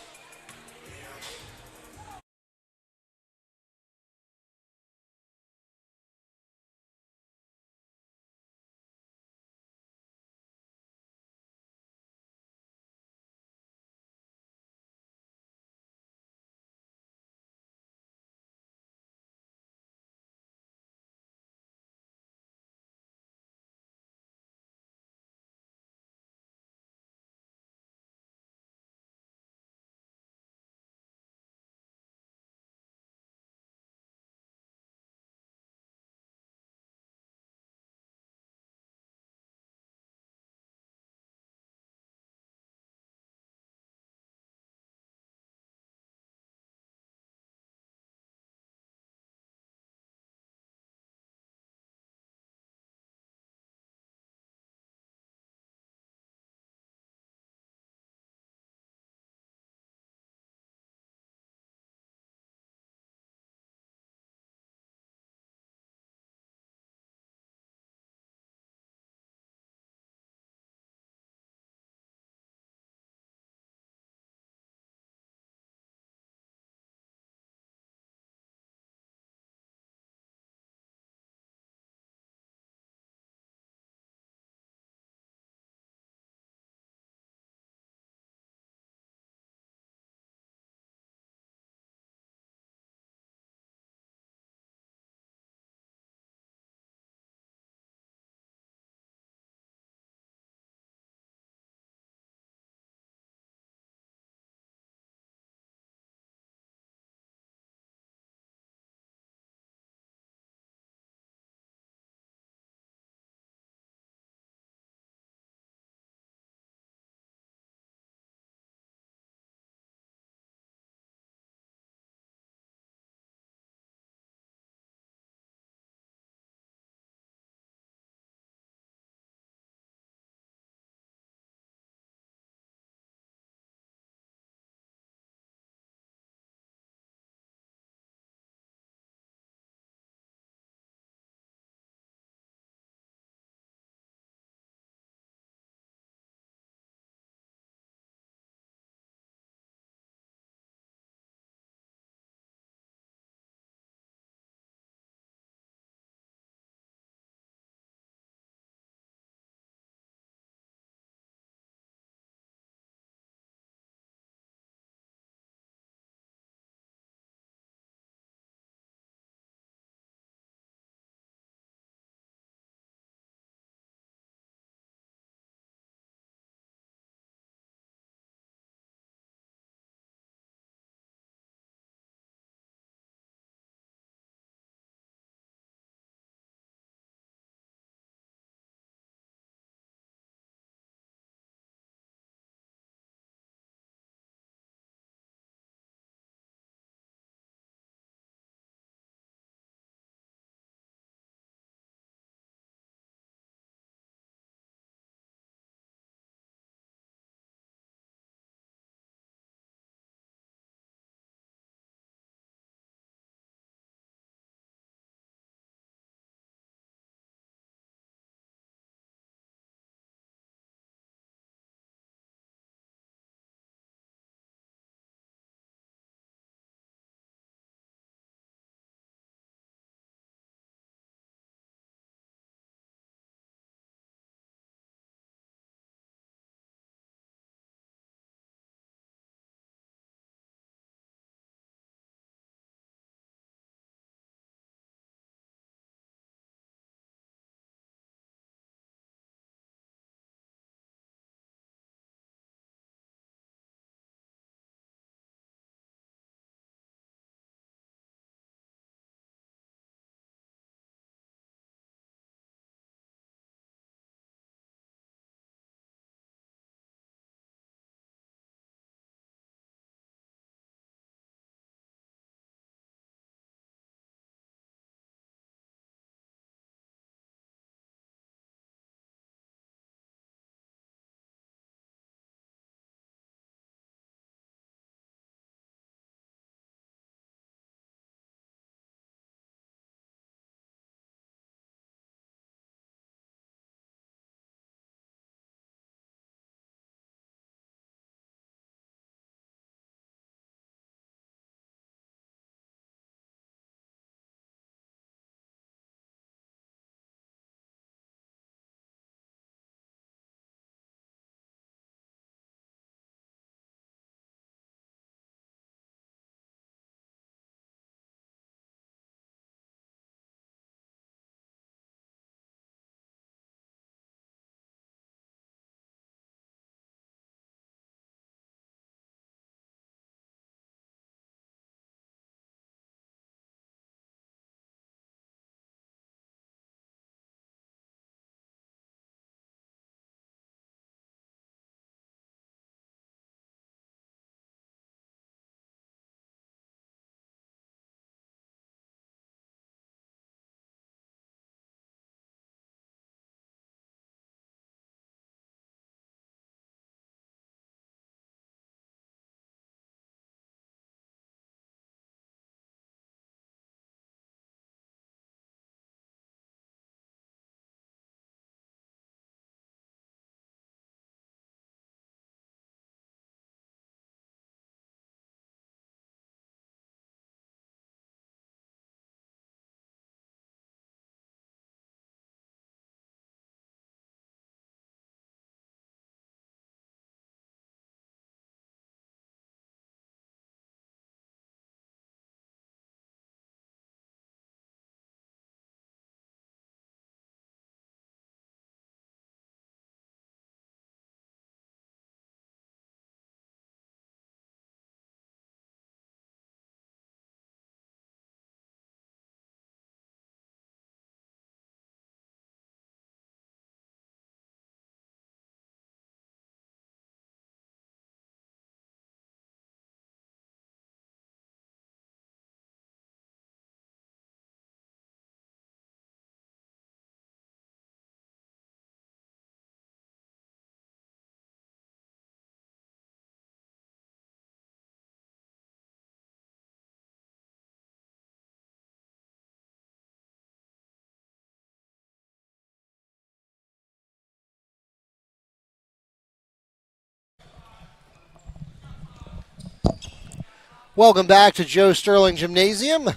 Speaker 1: Welcome back to Joe Sterling Gymnasium,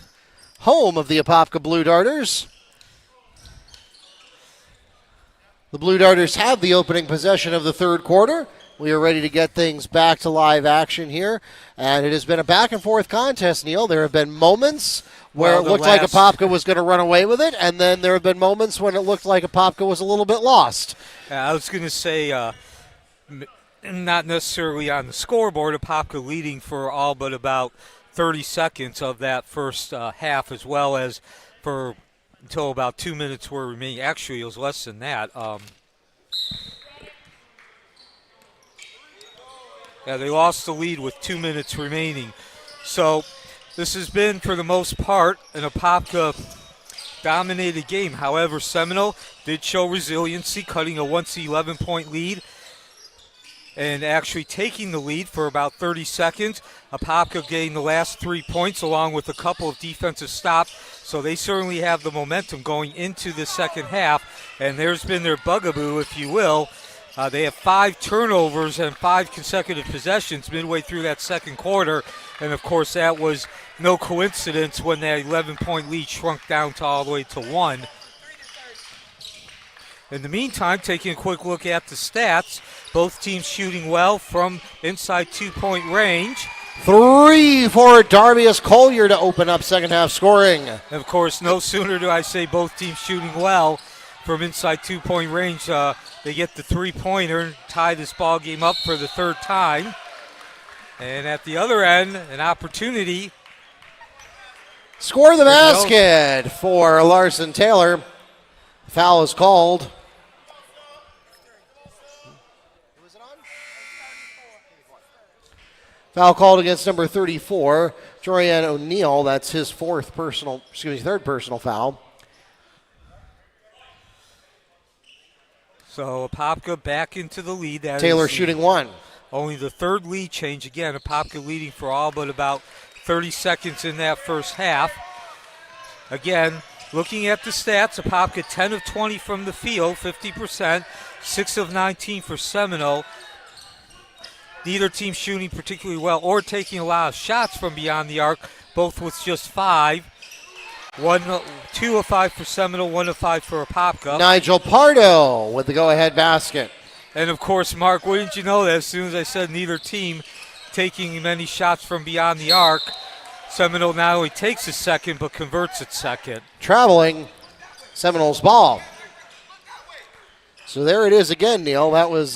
Speaker 1: home of the Apopka Blue Darters. The Blue Darters have the opening possession of the third quarter. We are ready to get things back to live action here. And it has been a back-and-forth contest, Neil. There have been moments where it looked like Apopka was going to run away with it, and then there have been moments when it looked like Apopka was a little bit lost.
Speaker 2: I was going to say, not necessarily on the scoreboard, Apopka leading for all but about 30 seconds of that first half, as well as for until about 2 minutes were remaining. Actually, it was less than that. They lost the lead with 2 minutes remaining. So this has been, for the most part, an Apopka-dominated game. However, Seminole did show resiliency, cutting a once 11-point lead and actually taking the lead for about 30 seconds. Apopka gained the last 3 points along with a couple of defensive stops, so they certainly have the momentum going into the second half, and there's been their bugaboo, if you will. They have 5 turnovers and 5 consecutive possessions midway through that second quarter, and of course that was no coincidence when that 11-point lead shrunk down to all the way to 1. In the meantime, taking a quick look at the stats, both teams shooting well from inside 2-point range.
Speaker 1: 3 for Darvius Colyer to open up second half scoring.
Speaker 2: And of course, no sooner do I say both teams shooting well from inside 2-point range, they get the 3-pointer, tie this ball game up for the third time. And at the other end, an opportunity.
Speaker 1: Score the basket for Larson Taylor. Foul is called. Foul called against number 34, Jorden O'Neal. That's his third personal foul.
Speaker 2: So Apopka back into the lead.
Speaker 1: Taylor shooting 1.
Speaker 2: Only the third lead change. Again, Apopka leading for all but about 30 seconds in that first half. Again, looking at the stats, Apopka 10 of 20 from the field, 50%, 6 of 19 for Seminole. Neither team shooting particularly well or taking a lot of shots from beyond the arc, both with just 5. 2 of 5 for Seminole, 1 of 5 for Apopka.
Speaker 1: Nigel Pardo with the go-ahead basket.
Speaker 2: And, of course, Mark, wouldn't you know that as soon as I said neither team taking many shots from beyond the arc, Seminole not only takes a second but converts its second.
Speaker 1: Traveling, Seminole's ball. So there it is again, Neil. That was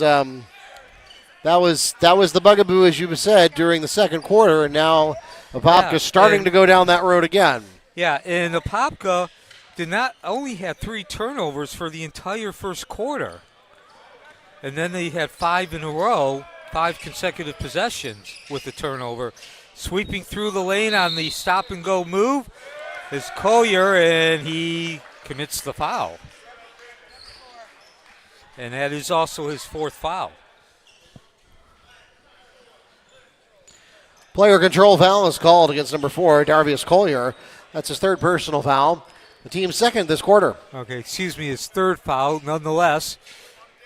Speaker 1: the bugaboo, as you said, during the second quarter, and now Apopka starting to go down that road again.
Speaker 2: Yeah, and Apopka did not only have 3 turnovers for the entire first quarter, and then they had 5 in a row, 5 consecutive possessions with the turnover. Sweeping through the lane on the stop-and-go move is Colyer, and he commits the foul. And that is also his 4th foul.
Speaker 1: Player control foul is called against number 4, Darvius Colyer. That's his 3rd personal foul. The team's 2nd this quarter.
Speaker 2: Okay, his 3rd foul. Nonetheless,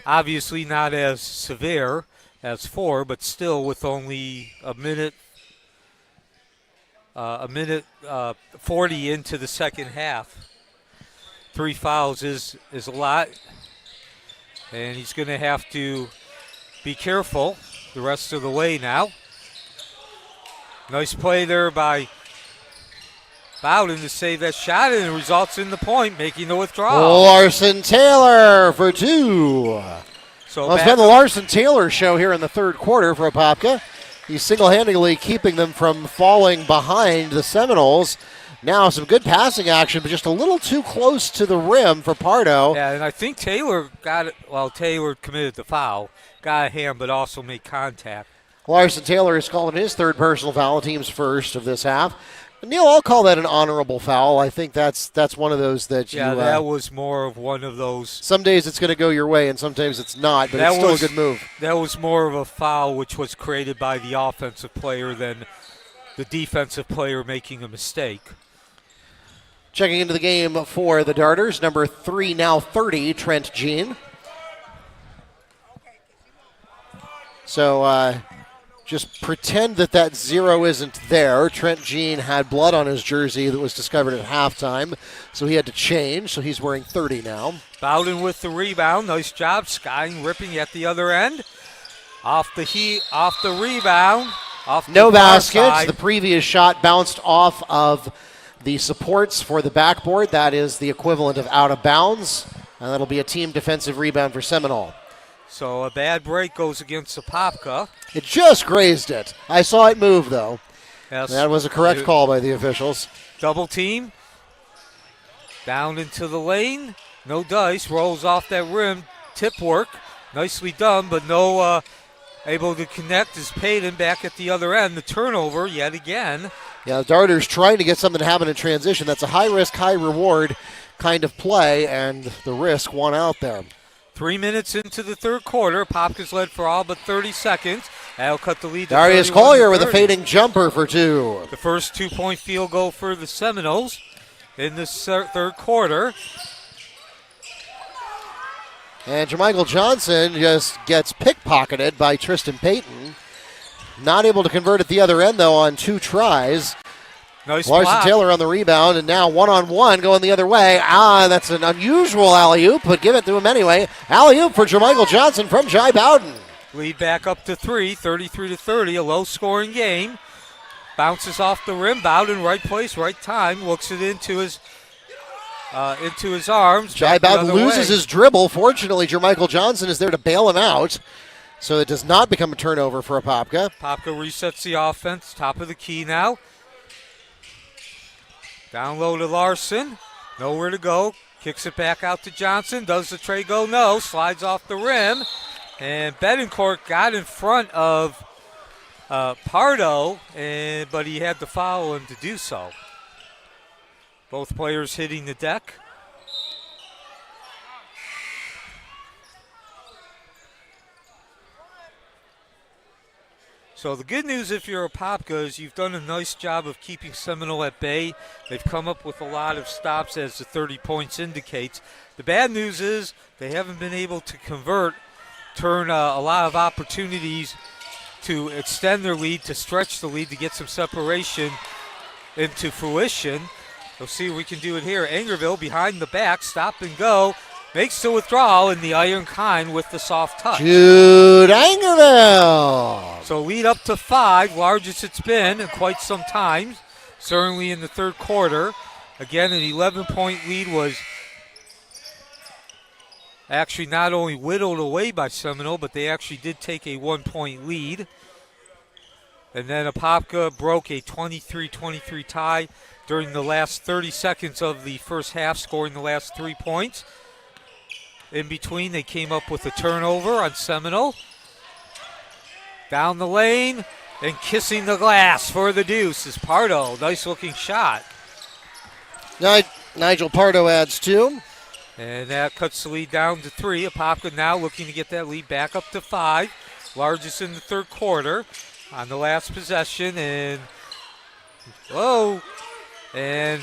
Speaker 2: obviously not as severe as 4, but still with only a minute 40 into the second half. 3 fouls is a lot, and he's going to have to be careful the rest of the way now. Nice play there by Bowden to save that shot, and it results in the point, making the withdrawal.
Speaker 1: Larson Taylor for 2. So it's been the Larson Taylor show here in the third quarter for Apopka. He's single-handedly keeping them from falling behind the Seminoles. Now some good passing action, but just a little too close to the rim for Pardo.
Speaker 2: Yeah, and I think Taylor got it. Well, Taylor committed the foul, got a hand, but also made contact.
Speaker 1: Larson Taylor is calling his 3rd personal foul, team's 1st of this half. Neil, I'll call that an honorable foul. I think that's one of those that you...
Speaker 2: Yeah, that was more of one of those.
Speaker 1: Some days it's going to go your way, and sometimes it's not, but it's still a good move.
Speaker 2: That was more of a foul which was created by the offensive player than the defensive player making a mistake.
Speaker 1: Checking into the game for the Darters, number 3, now 30, Trent Jean. So just pretend that 0 isn't there. Trent Jean had blood on his jersey that was discovered at halftime, so he had to change, so he's wearing 30 now.
Speaker 2: Bowden with the rebound. Nice job. Skying, ripping at the other end. Off the rebound.
Speaker 1: No baskets. The previous shot bounced off of the supports for the backboard. That is the equivalent of out of bounds, and that'll be a team defensive rebound for Seminole.
Speaker 2: So a bad break goes against Apopka.
Speaker 1: It just grazed it. I saw it move, though.
Speaker 2: Yes.
Speaker 1: That was a correct call by the officials.
Speaker 2: Double team. Down into the lane. No dice. Rolls off that rim. Tip work. Nicely done, but no able to connect is Payton back at the other end. The turnover yet again.
Speaker 1: Yeah, the Darters trying to get something to happen in transition. That's a high-risk, high-reward kind of play, and the risk won out there.
Speaker 2: 3 minutes into the third quarter. Apopka's led for all but 30 seconds. That'll cut the lead to
Speaker 1: Darvius Colyer with a fading jumper for 2.
Speaker 2: The first 2-point field goal for the Seminoles in the third quarter.
Speaker 1: And Jermichael Johnson just gets pickpocketed by Tristan Payton. Not able to convert at the other end, though, on 2 tries.
Speaker 2: Nice
Speaker 1: Larson
Speaker 2: block.
Speaker 1: Taylor on the rebound, and now one-on-one going the other way. That's an unusual alley-oop, but give it to him anyway. Alley-oop for Jermichael Johnson from Jai Bowden.
Speaker 2: Lead back up to 3, 33-30, a low-scoring game. Bounces off the rim. Bowden, right place, right time. Looks it into his arms.
Speaker 1: Jai Bowden loses his dribble. Fortunately, Jermichael Johnson is there to bail him out, so it does not become a turnover for Apopka.
Speaker 2: Apopka resets the offense. Top of the key now. Down low to Larson. Nowhere to go. Kicks it back out to Johnson. Does the tray go? No. Slides off the rim. And Betancourt got in front of Pardo, but he had to follow him to do so. Both players hitting the deck. So the good news if you're Apopka is you've done a nice job of keeping Seminole at bay. They've come up with a lot of stops as the 30 points indicates. The bad news is they haven't been able to turn a lot of opportunities to extend their lead, to stretch the lead, to get some separation into fruition. We'll see if we can do it here. Angervil behind the back, stop and go. Makes the withdrawal in the iron kind with the soft touch.
Speaker 1: Jude Angervil.
Speaker 2: So lead up to 5, largest it's been in quite some time, certainly in the third quarter. Again, an 11-point lead was actually not only whittled away by Seminole, but they actually did take a 1-point lead. And then Apopka broke a 23-23 tie during the last 30 seconds of the first half, scoring the last 3 points. In between, they came up with a turnover on Seminole. Down the lane and kissing the glass for the deuce is Pardo. Nice-looking shot.
Speaker 1: Nigel Pardo adds 2.
Speaker 2: And that cuts the lead down to 3. Apopka now looking to get that lead back up to 5. Largest in the third quarter on the last possession. And, and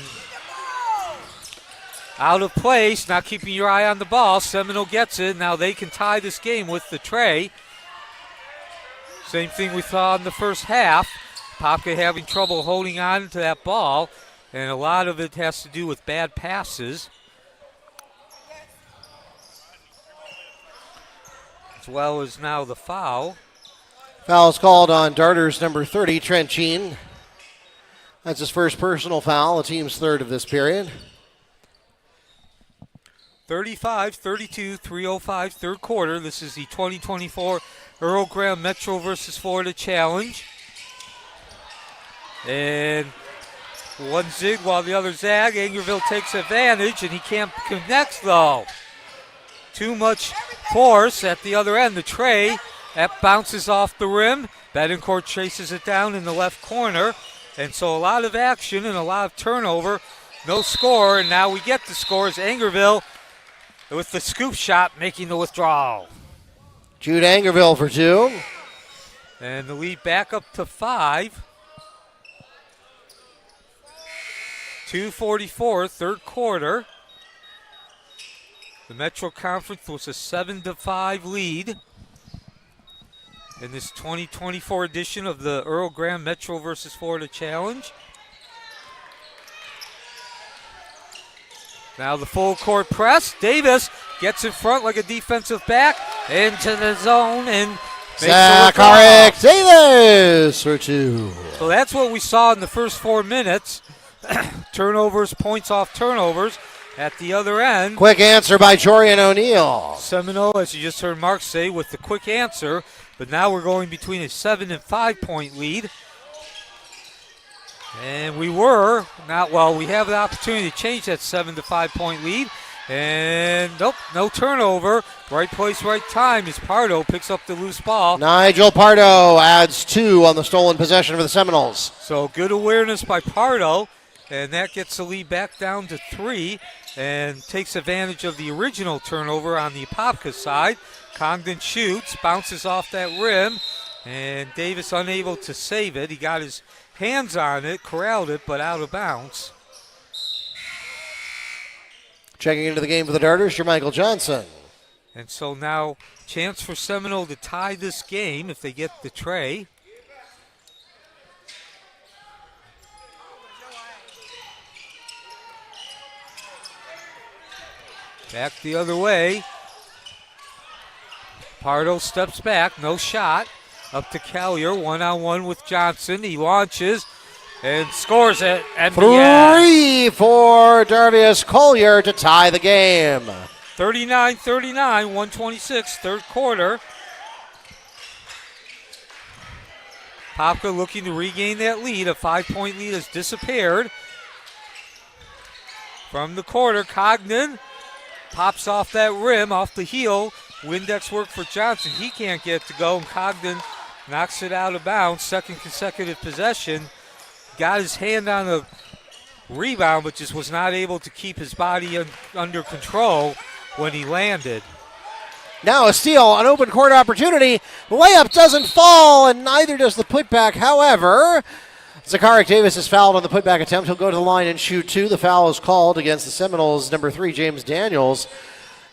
Speaker 2: out of place, not keeping your eye on the ball. Seminole gets it. Now they can tie this game with the tray. Same thing we saw in the first half. Apopka having trouble holding on to that ball, and a lot of it has to do with bad passes, as well as now the foul.
Speaker 1: Foul is called on Darters number 30, Trent Jean. That's his first personal foul, the team's third of this period.
Speaker 2: 35-32, 3:05, third quarter. This is the 2024 Earl Graham Metro versus Florida Challenge. And one zig while the other zag. Angervil takes advantage, and he can't connect, though. Too much force at the other end. The tray, that bounces off the rim. Betancourt chases it down in the left corner. And so a lot of action and a lot of turnover. No score, and now we get the scores. Angervil with the scoop shot making the withdrawal.
Speaker 1: Jude Angervil for 2.
Speaker 2: And the lead back up to 5. 2:44, third quarter. The Metro Conference was a 7-5 lead. in this 2024 edition of the Earl Graham Metro versus Florida Challenge. Now the full court press. Davis gets in front like a defensive back into the zone and
Speaker 1: Zachariah Davis for two.
Speaker 2: So that's what we saw in the first 4 minutes. Turnovers, points off turnovers. At the other end,
Speaker 1: quick answer by Jorden O'Neal.
Speaker 2: Seminole, as you just heard Mark say, with the quick answer. But now we're going between a 7 and 5 point lead. And we have the opportunity to change that 7 to 5 point lead. And nope, no turnover. Right place, right time as Pardo picks up the loose ball.
Speaker 1: Nigel Pardo adds 2 on the stolen possession for the Seminoles.
Speaker 2: So good awareness by Pardo. And that gets the lead back down to 3 and takes advantage of the original turnover on the Apopka side. Congdon shoots, bounces off that rim, and Davis unable to save it. He got his hands on it, corralled it, but out of bounds.
Speaker 1: Checking into the game for the Darters, Jermichael Johnson.
Speaker 2: And so now chance for Seminole to tie this game if they get the tray. Back the other way. Pardo steps back, no shot. Up to Colyer, one-on-one with Johnson. He launches and scores it. And
Speaker 1: 3 for Darvius Colyer to tie the game.
Speaker 2: 39-39, 126, third quarter. Apopka looking to regain that lead. A 5-point lead has disappeared. From the corner, Congdon pops off that rim, off the heel. Windex work for Johnson. He can't get it to go, and Congdon knocks it out of bounds. Second consecutive possession. Got his hand on a rebound, but just was not able to keep his body under control when he landed.
Speaker 1: Now a steal, an open court opportunity. Layup doesn't fall, and neither does the putback. However, Zachariah Davis is fouled on the putback attempt. He'll go to the line and shoot 2. The foul is called against the Seminoles, number 3, James Daniels.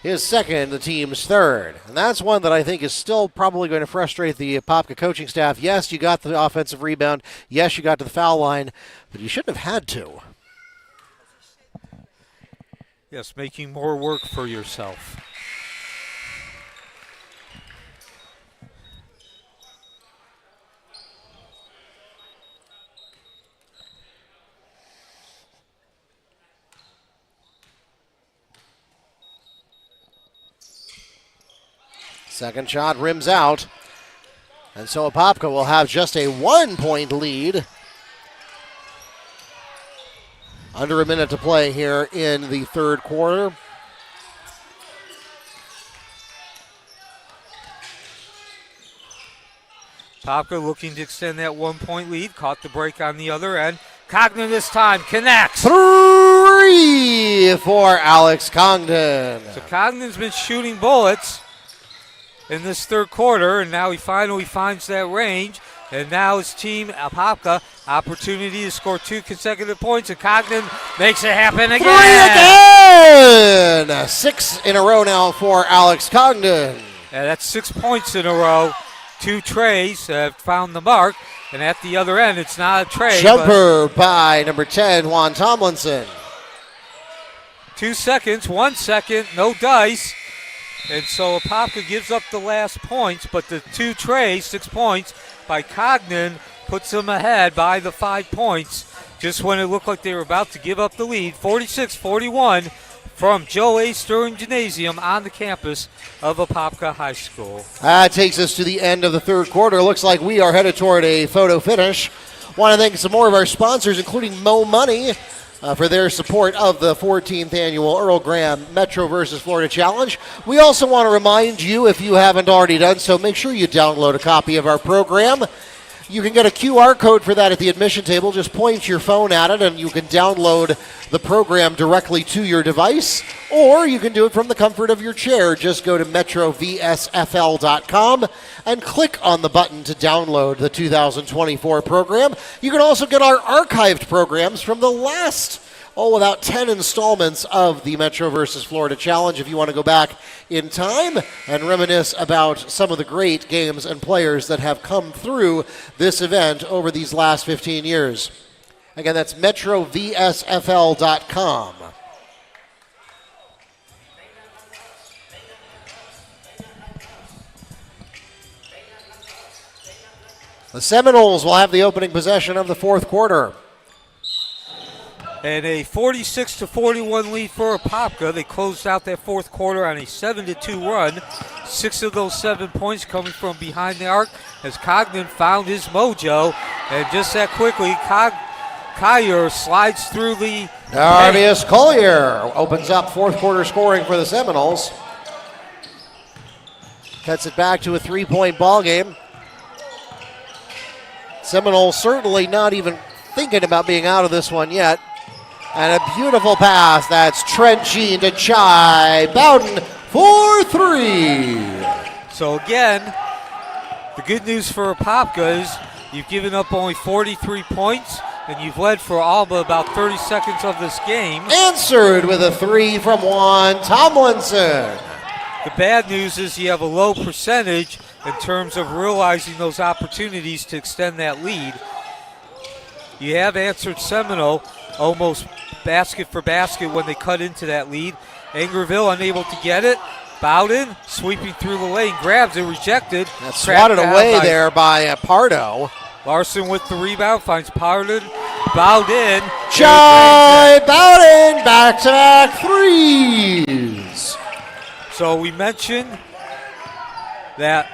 Speaker 1: His second, the team's third. And that's one that I think is still probably going to frustrate the Apopka coaching staff. Yes, you got the offensive rebound. Yes, you got to the foul line, but you shouldn't have had to.
Speaker 2: Yes, making more work for yourself.
Speaker 1: Second shot rims out. And so Apopka will have just a 1-point lead. Under a minute to play here in the third quarter.
Speaker 2: Apopka looking to extend that 1-point lead. Caught the break on the other end. Congdon this time connects.
Speaker 1: 3 for Alex Congdon.
Speaker 2: So Congdon's been shooting bullets in this third quarter, and now he finally finds that range. And now his team, Apopka, opportunity to score 2 consecutive points, and Congdon makes it happen again.
Speaker 1: 3 again! 6 in a row now for Alex Congdon.
Speaker 2: Yeah, that's 6 points in a row. 2 trays have found the mark, and at the other end, it's not a tray.
Speaker 1: Jumper by number 10, Juan Tomlinson.
Speaker 2: 2 seconds, 1 second, no dice. And so Apopka gives up the last points, but the 2 trays, 6 points by Congdon, puts them ahead by the 5 points just when it looked like they were about to give up the lead. 46-41 from Joe A. Sterling Gymnasium on the campus of Apopka High School.
Speaker 1: That takes us to the end of the third quarter. Looks like we are headed toward a photo finish. Want to thank some more of our sponsors, including Mo Money, for their support of the 14th annual Earl Graham Metro versus Florida Challenge. We also want to remind you, if you haven't already done so, make sure you download a copy of our program. You can get a QR code for that at the admission table. Just point your phone at it and you can download the program directly to your device, or you can do it from the comfort of your chair. Just go to metrovsfl.com and click on the button to download the 2024 program. You can also get our archived programs from the last about 10 installments of the Metro versus Florida Challenge if you want to go back in time and reminisce about some of the great games and players that have come through this event over these last 15 years. Again, that's metrovsfl.com. The Seminoles will have the opening possession of the fourth quarter.
Speaker 2: And a 46-41 lead for Apopka. They closed out that fourth quarter on a 7-2 run. 6 of those 7 points coming from behind the arc as Cognan found his mojo. And just that quickly, Colyer slides through the
Speaker 1: Darvius Colyer opens up fourth quarter scoring for the Seminoles. Cuts it back to a 3-point ball game. Seminoles certainly not even thinking about being out of this one yet. And a beautiful pass. That's Trent Jean to Jahi. Bowden for 3.
Speaker 2: So again, the good news for Apopka is you've given up only 43 points, and you've led for all but about 30 seconds of this game.
Speaker 1: Answered with a 3 from Juan Tomlinson.
Speaker 2: The bad news is you have a low percentage in terms of realizing those opportunities to extend that lead. You have answered Seminole almost basket for basket when they cut into that lead. Angervil unable to get it. Bowden sweeping through the lane, grabs it, rejected.
Speaker 1: That's swatted away there by Pardo.
Speaker 2: Larson with the rebound, finds Bowden.
Speaker 1: Jahi Bowden, back-to-back threes.
Speaker 2: So we mentioned that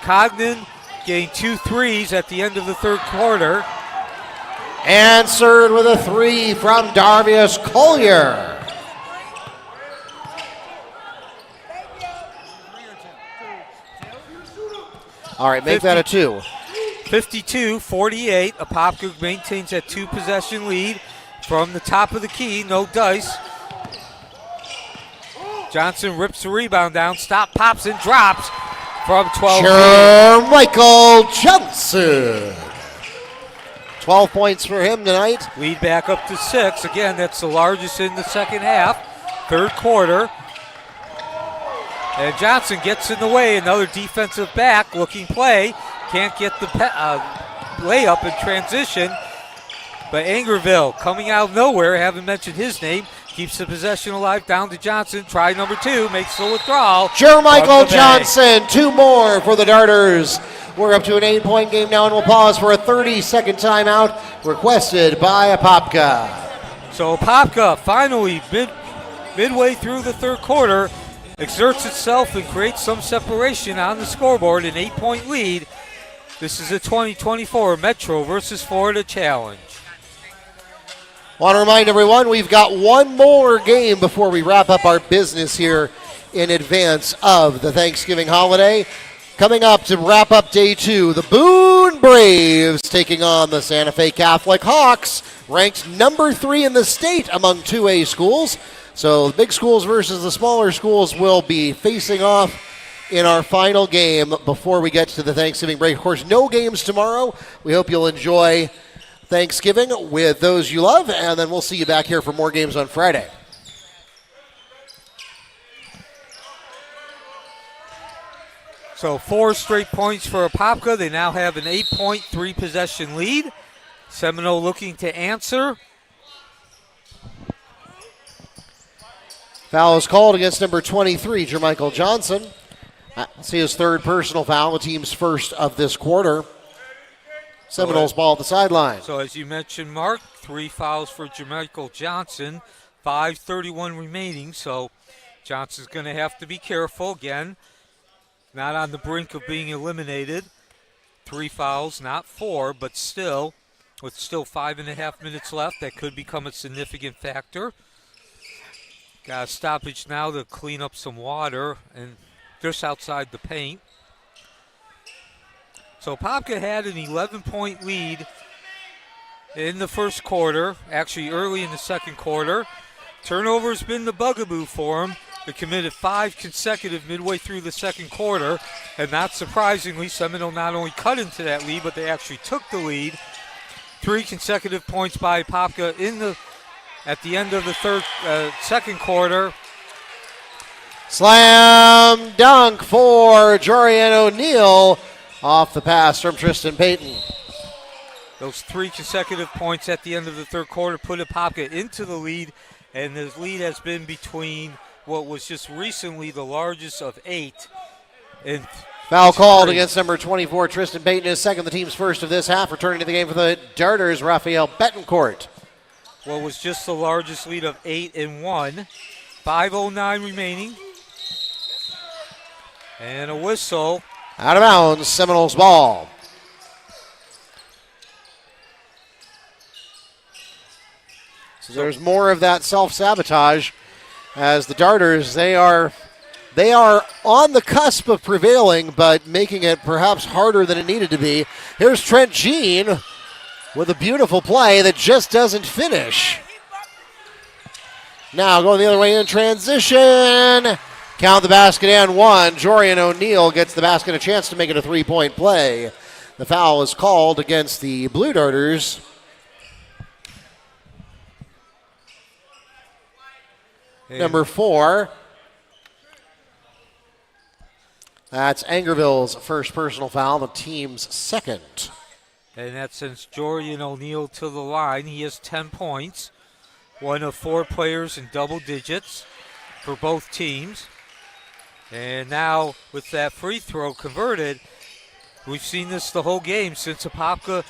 Speaker 2: Cognan gained 2 threes at the end of the third quarter.
Speaker 1: Answered with a 3 from Darvius Colyer. All right, make that a 2.
Speaker 2: 52-48. Apopka maintains that 2-possession lead from the top of the key. No dice. Johnson rips the rebound down. Stop, pops, and drops from 12 feet.
Speaker 1: Jermichael Johnson. 12 points for him tonight.
Speaker 2: Lead back up to 6. Again, that's the largest in the second half. Third quarter. And Johnson gets in the way. Another defensive back looking play. Can't get the layup in transition. But Angervil coming out of nowhere, haven't mentioned his name, keeps the possession alive down to Johnson. Try number 2, makes the withdrawal.
Speaker 1: Jermichael Johnson, 2 more for the Darters. We're up to an 8-point game now, and we'll pause for a 30-second timeout requested by Apopka.
Speaker 2: So Apopka finally midway through the third quarter exerts itself and creates some separation on the scoreboard, an 8-point lead. This is the 2024 Metro versus Florida Challenge.
Speaker 1: Want to remind everyone, we've got one more game before we wrap up our business here in advance of the Thanksgiving holiday. Coming up to wrap up day 2, the Boone Braves taking on the Santa Fe Catholic Hawks, ranked number 3 in the state among 2A schools. So the big schools versus the smaller schools will be facing off in our final game before we get to the Thanksgiving break. Of course, no games tomorrow. We hope you'll enjoy Thanksgiving with those you love, and then we'll see you back here for more games on Friday.
Speaker 2: So 4 straight points for Apopka. They now have an 8-point, 3-possession lead. Seminole looking to answer.
Speaker 1: Foul is called against number 23, Jermichael Johnson. That's his 3rd personal foul, the team's first of this quarter. Seminoles ball at the sideline.
Speaker 2: So as you mentioned, Mark, 3 fouls for Jermichael Johnson, 5:31 remaining. So Johnson's going to have to be careful again. Not on the brink of being eliminated. 3 fouls, not 4, but still, with still 5.5 minutes left, that could become a significant factor. Got a stoppage now to clean up some water and just outside the paint. So Apopka had an 11-point lead in the first quarter, actually early in the second quarter. Turnover's been the bugaboo for him. They committed 5 consecutive midway through the second quarter, and not surprisingly, Seminole not only cut into that lead, but they actually took the lead. 3 consecutive points by Apopka at the end of the second quarter.
Speaker 1: Slam dunk for Jorden O'Neal off the pass from Tristan Payton.
Speaker 2: Those 3 consecutive points at the end of the third quarter put Apopka into the lead, and the lead has been between what was just recently the largest of 8. And
Speaker 1: foul called against number 24, Tristan Payton, is second, the team's first of this half. Returning to the game for the Darters, Rafi Betancourt.
Speaker 2: What was just the largest lead of 8 and 1. 5:09 remaining. And a whistle.
Speaker 1: Out of bounds, Seminoles ball. So there's more of that self-sabotage as the Darters, they are on the cusp of prevailing, but making it perhaps harder than it needed to be. Here's Trent Jean with a beautiful play that just doesn't finish. Now going the other way in transition. Count the basket and one. Jorden O'Neal gets the basket, a chance to make it a 3-point play. The foul is called against the Blue Darters. Number 4. That's Angervil's first personal foul, the team's second.
Speaker 2: And that sends Jorden O'Neal to the line. He has 10 points. One of 4 players in double digits for both teams. And now with that free throw converted, we've seen this the whole game since Apopka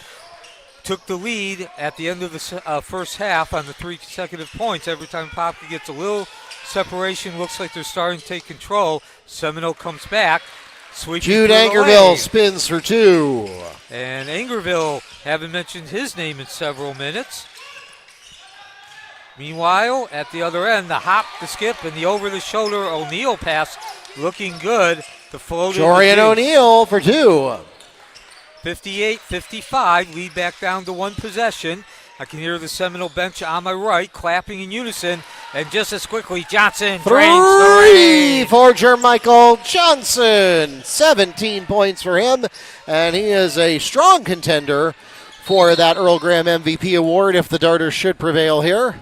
Speaker 2: took the lead at the end of the first half on the 3 consecutive points. Every time Apopka gets a little separation, looks like they're starting to take control. Seminole comes back.
Speaker 1: Jude Angervil spins for 2.
Speaker 2: And Angervil, haven't mentioned his name in several minutes. Meanwhile, at the other end, the hop, the skip, and the over-the-shoulder O'Neal pass looking good. The floater.
Speaker 1: Jorden O'Neal for 2.
Speaker 2: 58-55, lead back down to 1 possession. I can hear the Seminole bench on my right clapping in unison. And just as quickly, Johnson drains the lead.
Speaker 1: For Jermichael Johnson. 17 points for him. And he is a strong contender for that Earl Graham MVP award if the Darters should prevail here.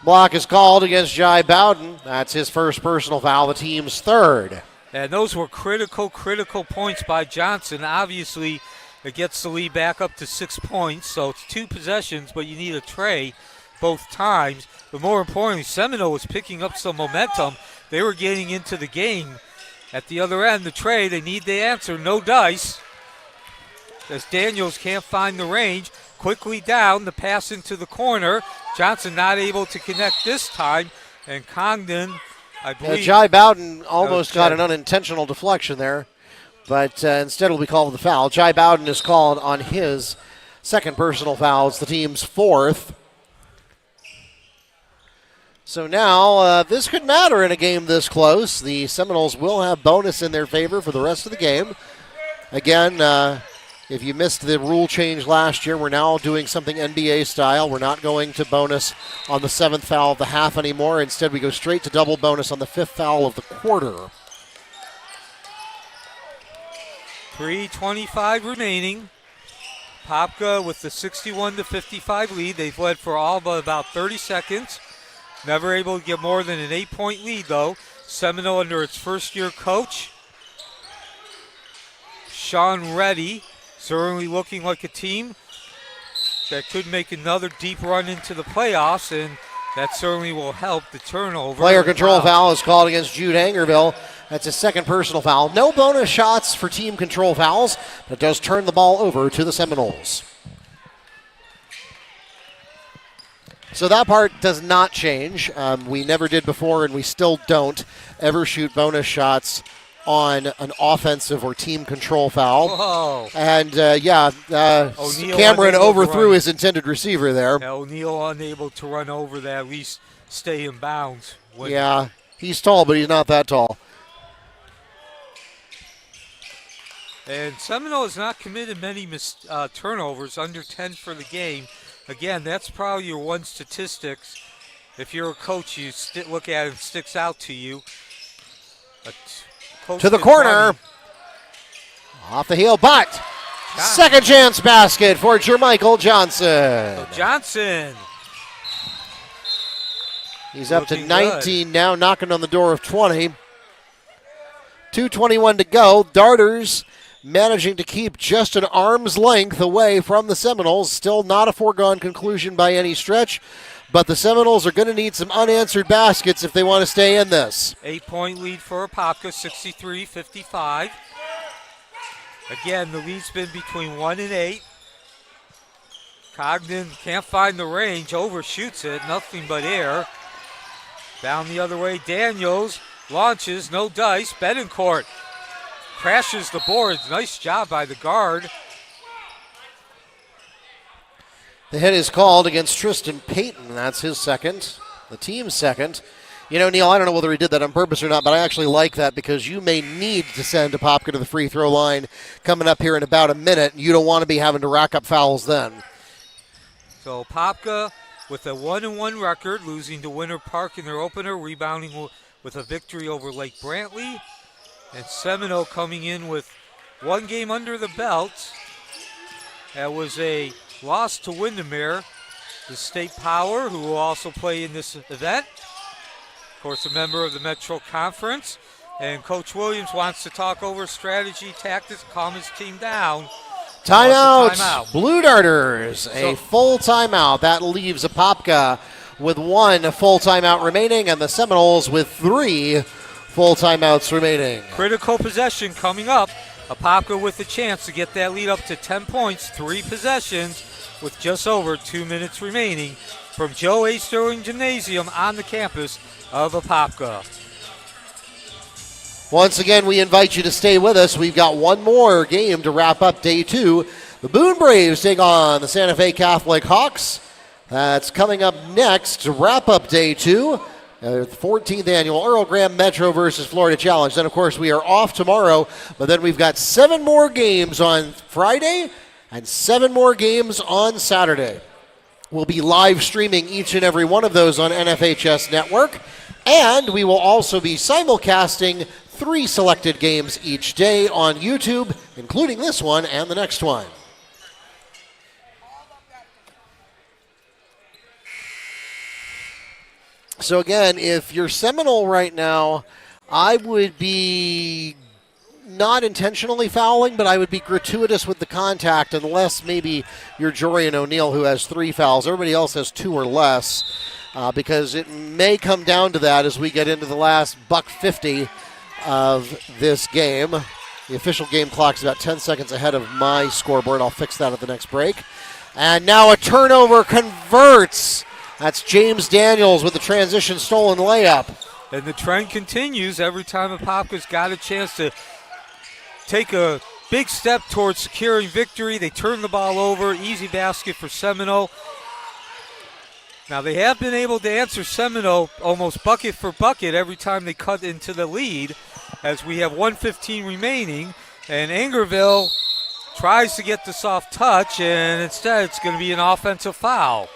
Speaker 1: Block is called against Jahi Bowden. That's his first personal foul, the team's third.
Speaker 2: And those were critical points by Johnson. Obviously, it gets the lead back up to 6 points, so it's 2 possessions, but you need a tray both times. But more importantly, Seminole was picking up some momentum. They were getting into the game. At the other end, the tray, they need the answer. No dice. As Daniels can't find the range. Quickly down, the pass into the corner. Johnson not able to connect this time. And Congdon, I believe.
Speaker 1: Jahi Bowden almost got an unintentional deflection there. But instead will be called the foul. Jahi Bowden is called on his second personal foul. It's the team's 4th. So now this could matter in a game this close. The Seminoles will have bonus in their favor for the rest of the game. Again, if you missed the rule change last year, we're now doing something NBA style. We're not going to bonus on the 7th foul of the half anymore. Instead, we go straight to double bonus on the 5th foul of the quarter.
Speaker 2: 3:25 remaining. Apopka with the 61-55 lead. They've led for all but about 30 seconds. Never able to get more than an 8-point lead, though. Seminole under its first-year coach, Shawn Ready, certainly looking like a team that could make another deep run into the playoffs, and that certainly will help the turnover.
Speaker 1: Player control foul is called against Jude Angervil. That's his second personal foul. No bonus shots for team control fouls, but does turn the ball over to the Seminoles. So that part does not change. We never did before, and we still don't ever shoot bonus shots on an offensive or team control foul.
Speaker 2: Whoa.
Speaker 1: And, Cameron overthrew his intended receiver there.
Speaker 2: Yeah, O'Neal unable to run over that, at least stay in bounds.
Speaker 1: Yeah, he's tall, but he's not that tall.
Speaker 2: And Seminole has not committed many turnovers, under 10 for the game. Again, that's probably your one statistics. If you're a coach, you look at it and sticks out to you.
Speaker 1: To the corner. Off the heel, but Second chance basket for Jermichael Johnson.
Speaker 2: So Johnson.
Speaker 1: He's up to 19 now, knocking on the door of 20. 2:21 to go. Darters managing to keep just an arm's length away from the Seminoles. Still not a foregone conclusion by any stretch, but the Seminoles are going to need some unanswered baskets if they want to stay in this.
Speaker 2: 8-point lead for Apopka, 63-55. Again, the lead's been between 1 and 8. Cogden can't find the range, overshoots it, nothing but air. Down the other way, Daniels launches, no dice. Betancourt crashes the boards. Nice job by the guard.
Speaker 1: The hit is called against Tristan Payton. That's his second, the team's second. You know, Neil, I don't know whether he did that on purpose or not, but I actually like that because you may need to send Apopka to the free throw line coming up here in about a minute. You don't want to be having to rack up fouls then.
Speaker 2: So Apopka with a 1-1 record, losing to Winter Park in their opener, rebounding with a victory over Lake Brantley. And Seminole coming in with one game under the belt. That was a loss to Windermere, the state power, who will also play in this event. Of course, a member of the Metro Conference. And Coach Williams wants to talk over strategy, tactics, calm his team down.
Speaker 1: Timeout. Blue Darters, a full timeout. That leaves Apopka with one full timeout remaining and the Seminoles with 3 full timeouts remaining.
Speaker 2: Critical possession coming up. Apopka with the chance to get that lead up to 10 points, 3 possessions with just over 2 minutes remaining from Joe A. Sterling Gymnasium on the campus of Apopka.
Speaker 1: Once again, we invite you to stay with us. We've got one more game to wrap up day 2. The Boone Braves take on the Santa Fe Catholic Hawks. That's coming up next to wrap up day 2. The 14th annual Earl Graham Metro versus Florida Challenge. Then, of course, we are off tomorrow, but then we've got 7 more games on Friday and 7 more games on Saturday. We'll be live streaming each and every one of those on NFHS Network, and we will also be simulcasting 3 selected games each day on YouTube, including this one and the next one. So again, if you're Seminole right now, I would be not intentionally fouling, but I would be gratuitous with the contact unless maybe you're Jorian O'Neal, who has 3 fouls. Everybody else has 2 or less, because it may come down to that as we get into the last $1.50 of this game. The official game clock is about 10 seconds ahead of my scoreboard. I'll fix that at the next break. And now a turnover converts. That's James Daniels with the transition stolen layup.
Speaker 2: And the trend continues. Every time Apopka's got a chance to take a big step towards securing victory, they turn the ball over. Easy basket for Seminole. Now, they have been able to answer Seminole almost bucket for bucket every time they cut into the lead, as we have 1:15 remaining. And Angervil tries to get the soft touch, and instead it's going to be an offensive foul.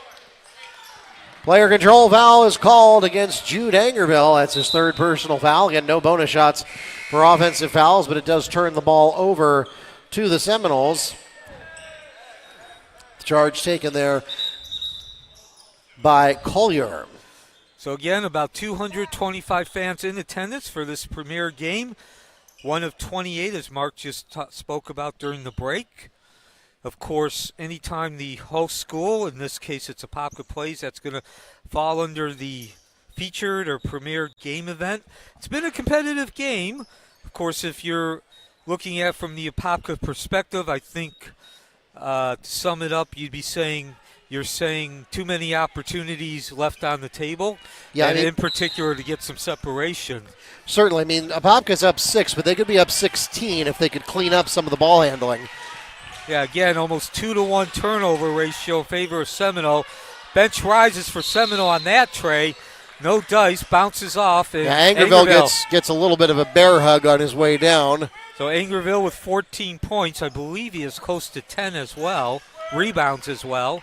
Speaker 1: Player control foul is called against Jude Angervil. That's his 3rd personal foul. Again, no bonus shots for offensive fouls, but it does turn the ball over to the Seminoles. Charge taken there by Colyer.
Speaker 2: So again, about 225 fans in attendance for this premier game. One of 28, as Mark just spoke about during the break. Of course, anytime the host school, in this case it's Apopka, plays, that's going to fall under the featured or premier game event. It's been a competitive game. Of course, if you're looking at from the Apopka perspective, I think to sum it up, you're saying too many opportunities left on the table, and in particular to get some separation.
Speaker 1: Certainly. I mean, Apopka's up 6, but they could be up 16 if they could clean up some of the ball handling.
Speaker 2: Yeah, again, almost 2-to-1 turnover ratio in favor of Seminole. Bench rises for Seminole on that tray. No dice, bounces off. And
Speaker 1: Angervil gets a little bit of a bear hug on his way down.
Speaker 2: So Angervil with 14 points. I believe he is close to 10 as well. Rebounds as well.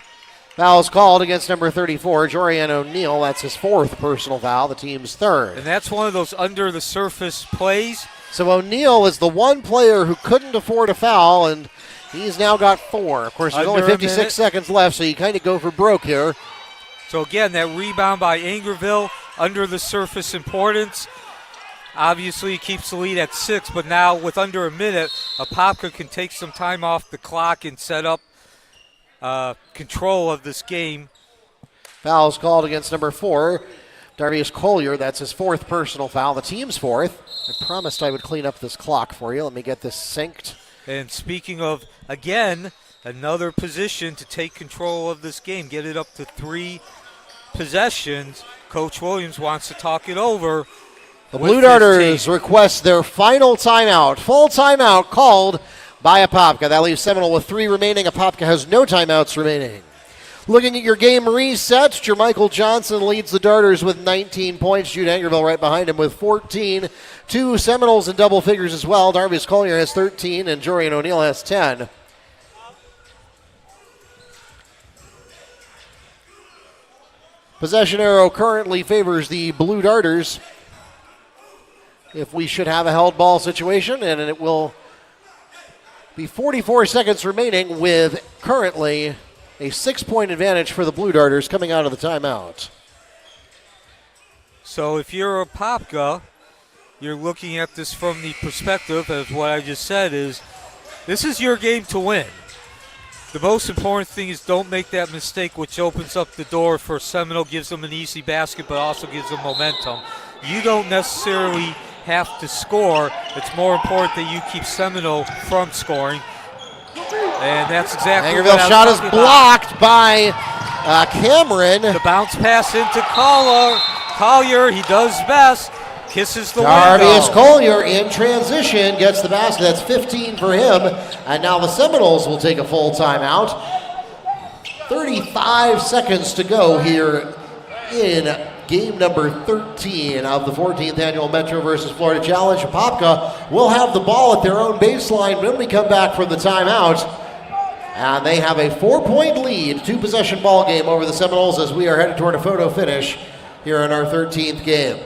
Speaker 1: Foul is called against number 34, Jorian O'Neal. That's his 4th personal foul, the team's 3rd.
Speaker 2: And that's one of those under-the-surface plays.
Speaker 1: So O'Neal is the one player who couldn't afford a foul, and He's now got 4. Of course, there's only 56 seconds left, so you kind of go for broke here.
Speaker 2: So again, that rebound by Angervil, under the surface importance. Obviously, it keeps the lead at 6, but now with under a minute, Apopka can take some time off the clock and set up control of this game.
Speaker 1: Foul's called against number 4, Darvius Colyer. That's his 4th personal foul, the team's 4th. I promised I would clean up this clock for you. Let me get this synced.
Speaker 2: And speaking of, again, another position to take control of this game, get it up to 3 possessions. Coach Williams wants to talk it over.
Speaker 1: The Blue Darters request their final timeout. Full timeout called by Apopka. That leaves Seminole with 3 remaining. Apopka has no timeouts remaining. Looking at your game resets, Jermichael Johnson leads the Darters with 19 points. Jude Angervil right behind him with 14. 2 Seminoles in double figures as well. Darvius Colyer has 13 and Jorden O'Neal has 10. Possession arrow currently favors the Blue Darters. If we should have a held ball situation, and it will be 44 seconds remaining with currently a 6-point advantage for the Blue Darters coming out of the timeout.
Speaker 2: So if you're Apopka, you're looking at this from the perspective of what I just said is, this is your game to win. The most important thing is don't make that mistake, which opens up the door for Seminole, gives them an easy basket, but also gives them momentum. You don't necessarily have to score. It's more important that you keep Seminole from scoring. And that's exactly what I was
Speaker 1: Angervil's shot is
Speaker 2: talking
Speaker 1: blocked by Cameron.
Speaker 2: The bounce pass into Colyer. He does best. Kisses the
Speaker 1: Darvius
Speaker 2: window.
Speaker 1: Colyer in transition gets the basket. That's 15 for him. And now the Seminoles will take a full timeout. 35 seconds to go here in game number 13 of the 14th annual Metro versus Florida Challenge. Apopka will have the ball at their own baseline when we come back from the timeout. And they have a 4-point lead, 2-possession ball game over the Seminoles as we are headed toward a photo finish here in our 13th game.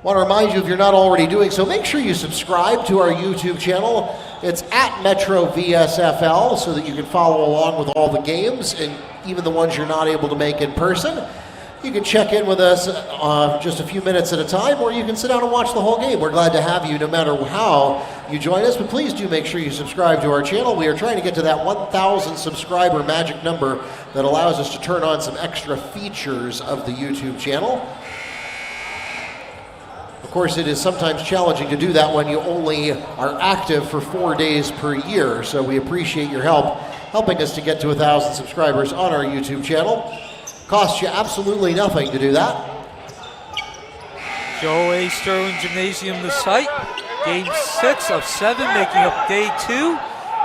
Speaker 1: Want to remind you, if you're not already doing so, make sure you subscribe to our YouTube channel. It's at Metro VSFL so that you can follow along with all the games and even the ones you're not able to make in person. You can check in with us just a few minutes at a time, or you can sit down and watch the whole game. We're glad to have you no matter how you join us, but please do make sure you subscribe to our channel. We are trying to get to that 1,000 subscriber magic number that allows us to turn on some extra features of the YouTube channel. Of course, it is sometimes challenging to do that when you only are active for 4 days per year, so we appreciate your help helping us to get to 1,000 subscribers on our YouTube channel. Costs you absolutely nothing to do that.
Speaker 2: Joe A. Sterling Gymnasium, the site. Game 6 of 7, making up day 2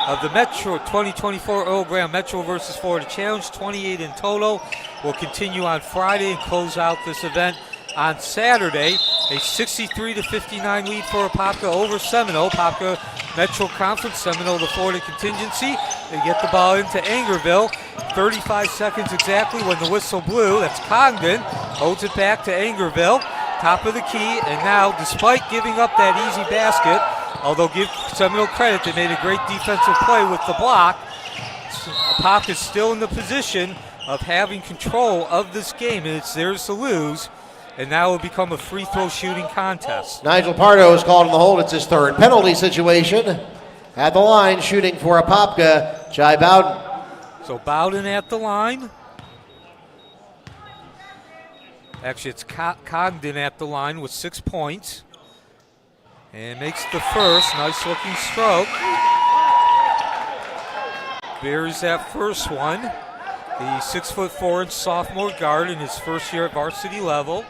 Speaker 2: of the Metro 2024 Earl Graham Metro versus Florida Challenge. 28 in total. Will continue on Friday and close out this event on Saturday. A 63-59 lead for Apopka over Seminole. Apopka Metro Conference, Seminole the Florida contingency. They get the ball into Angervil. 35 seconds exactly when the whistle blew. That's Congdon. Holds it back to Angervil. Top of the key. And now, despite giving up that easy basket, although give Seminole credit, they made a great defensive play with the block. Apopka is still in the position of having control of this game, and it's theirs to lose. And now it will become a free throw shooting contest.
Speaker 1: Nigel Pardo is called in the hold. It's his 3rd penalty situation. At the line, shooting for Apopka, Jai Bowden.
Speaker 2: So Bowden at the line. Actually, it's Congdon at the line with 6 points. And makes the first. Nice looking stroke. Buries that first one. The 6'4" sophomore guard in his first year at varsity level.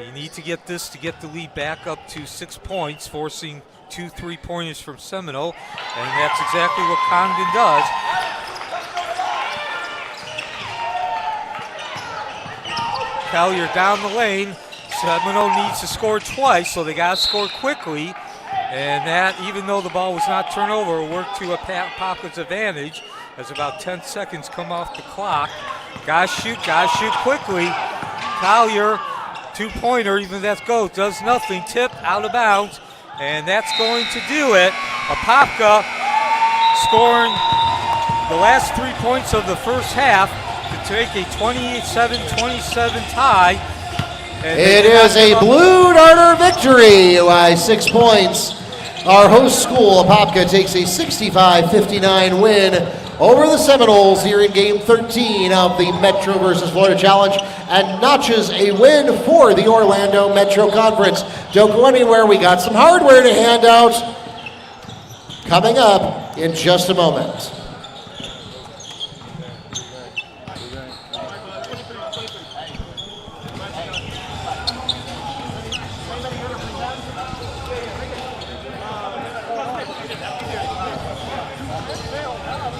Speaker 2: You need to get this to get the lead back up to 6 points, forcing 2 3-pointers from Seminole, and that's exactly what Congdon does. Colyer down the lane. Seminole needs to score twice, so they got to score quickly. And that, even though the ball was not turned over, worked to Apopka's advantage as about 10 seconds come off the clock. Gotta shoot quickly. Colyer, 2-pointer, even that goes, does nothing. Tip out of bounds. And that's going to do it. Apopka scoring the last 3 points of the first half to take a 27-27 tie. And
Speaker 1: it is a Blue Darter victory by 6 points. Our host school, Apopka, takes a 65-59 win over the Seminoles here in Game 13 of the Metro versus Florida Challenge and notches a win for the Orlando Metro Conference. Don't go anywhere. We got some hardware to hand out coming up in just a moment.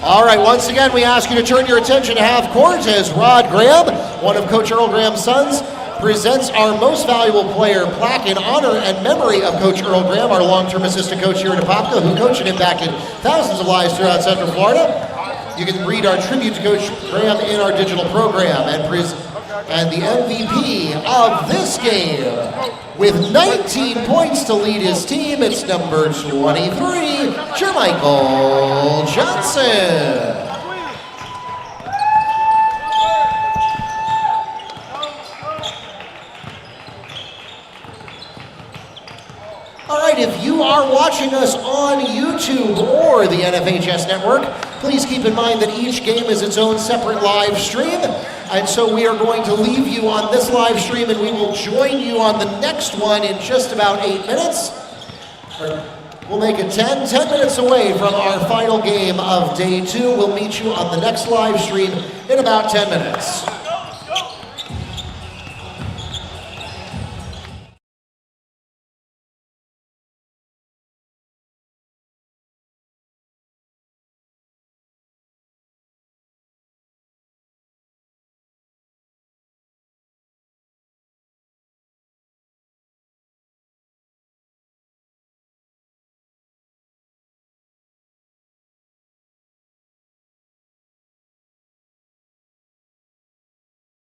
Speaker 1: All right, once again, we ask you to turn your attention to half court as Rod Graham, one of Coach Earl Graham's sons, presents our most valuable player plaque in honor and memory of Coach Earl Graham, our long-term assistant coach here at Apopka, who coached and impacted thousands of lives throughout Central Florida. You can read our tribute to Coach Graham in our digital program. And the MVP of this game, with 19 points to lead his team, it's number 23, Jermichael Johnson. All right, if you are watching us on YouTube or the NFHS network, please keep in mind that each game is its own separate live stream. And so we are going to leave you on this live stream and we will join you on the next one in just about 8 minutes. We'll make it 10 minutes away from our final game of day 2. We'll meet you on the next live stream in about 10 minutes.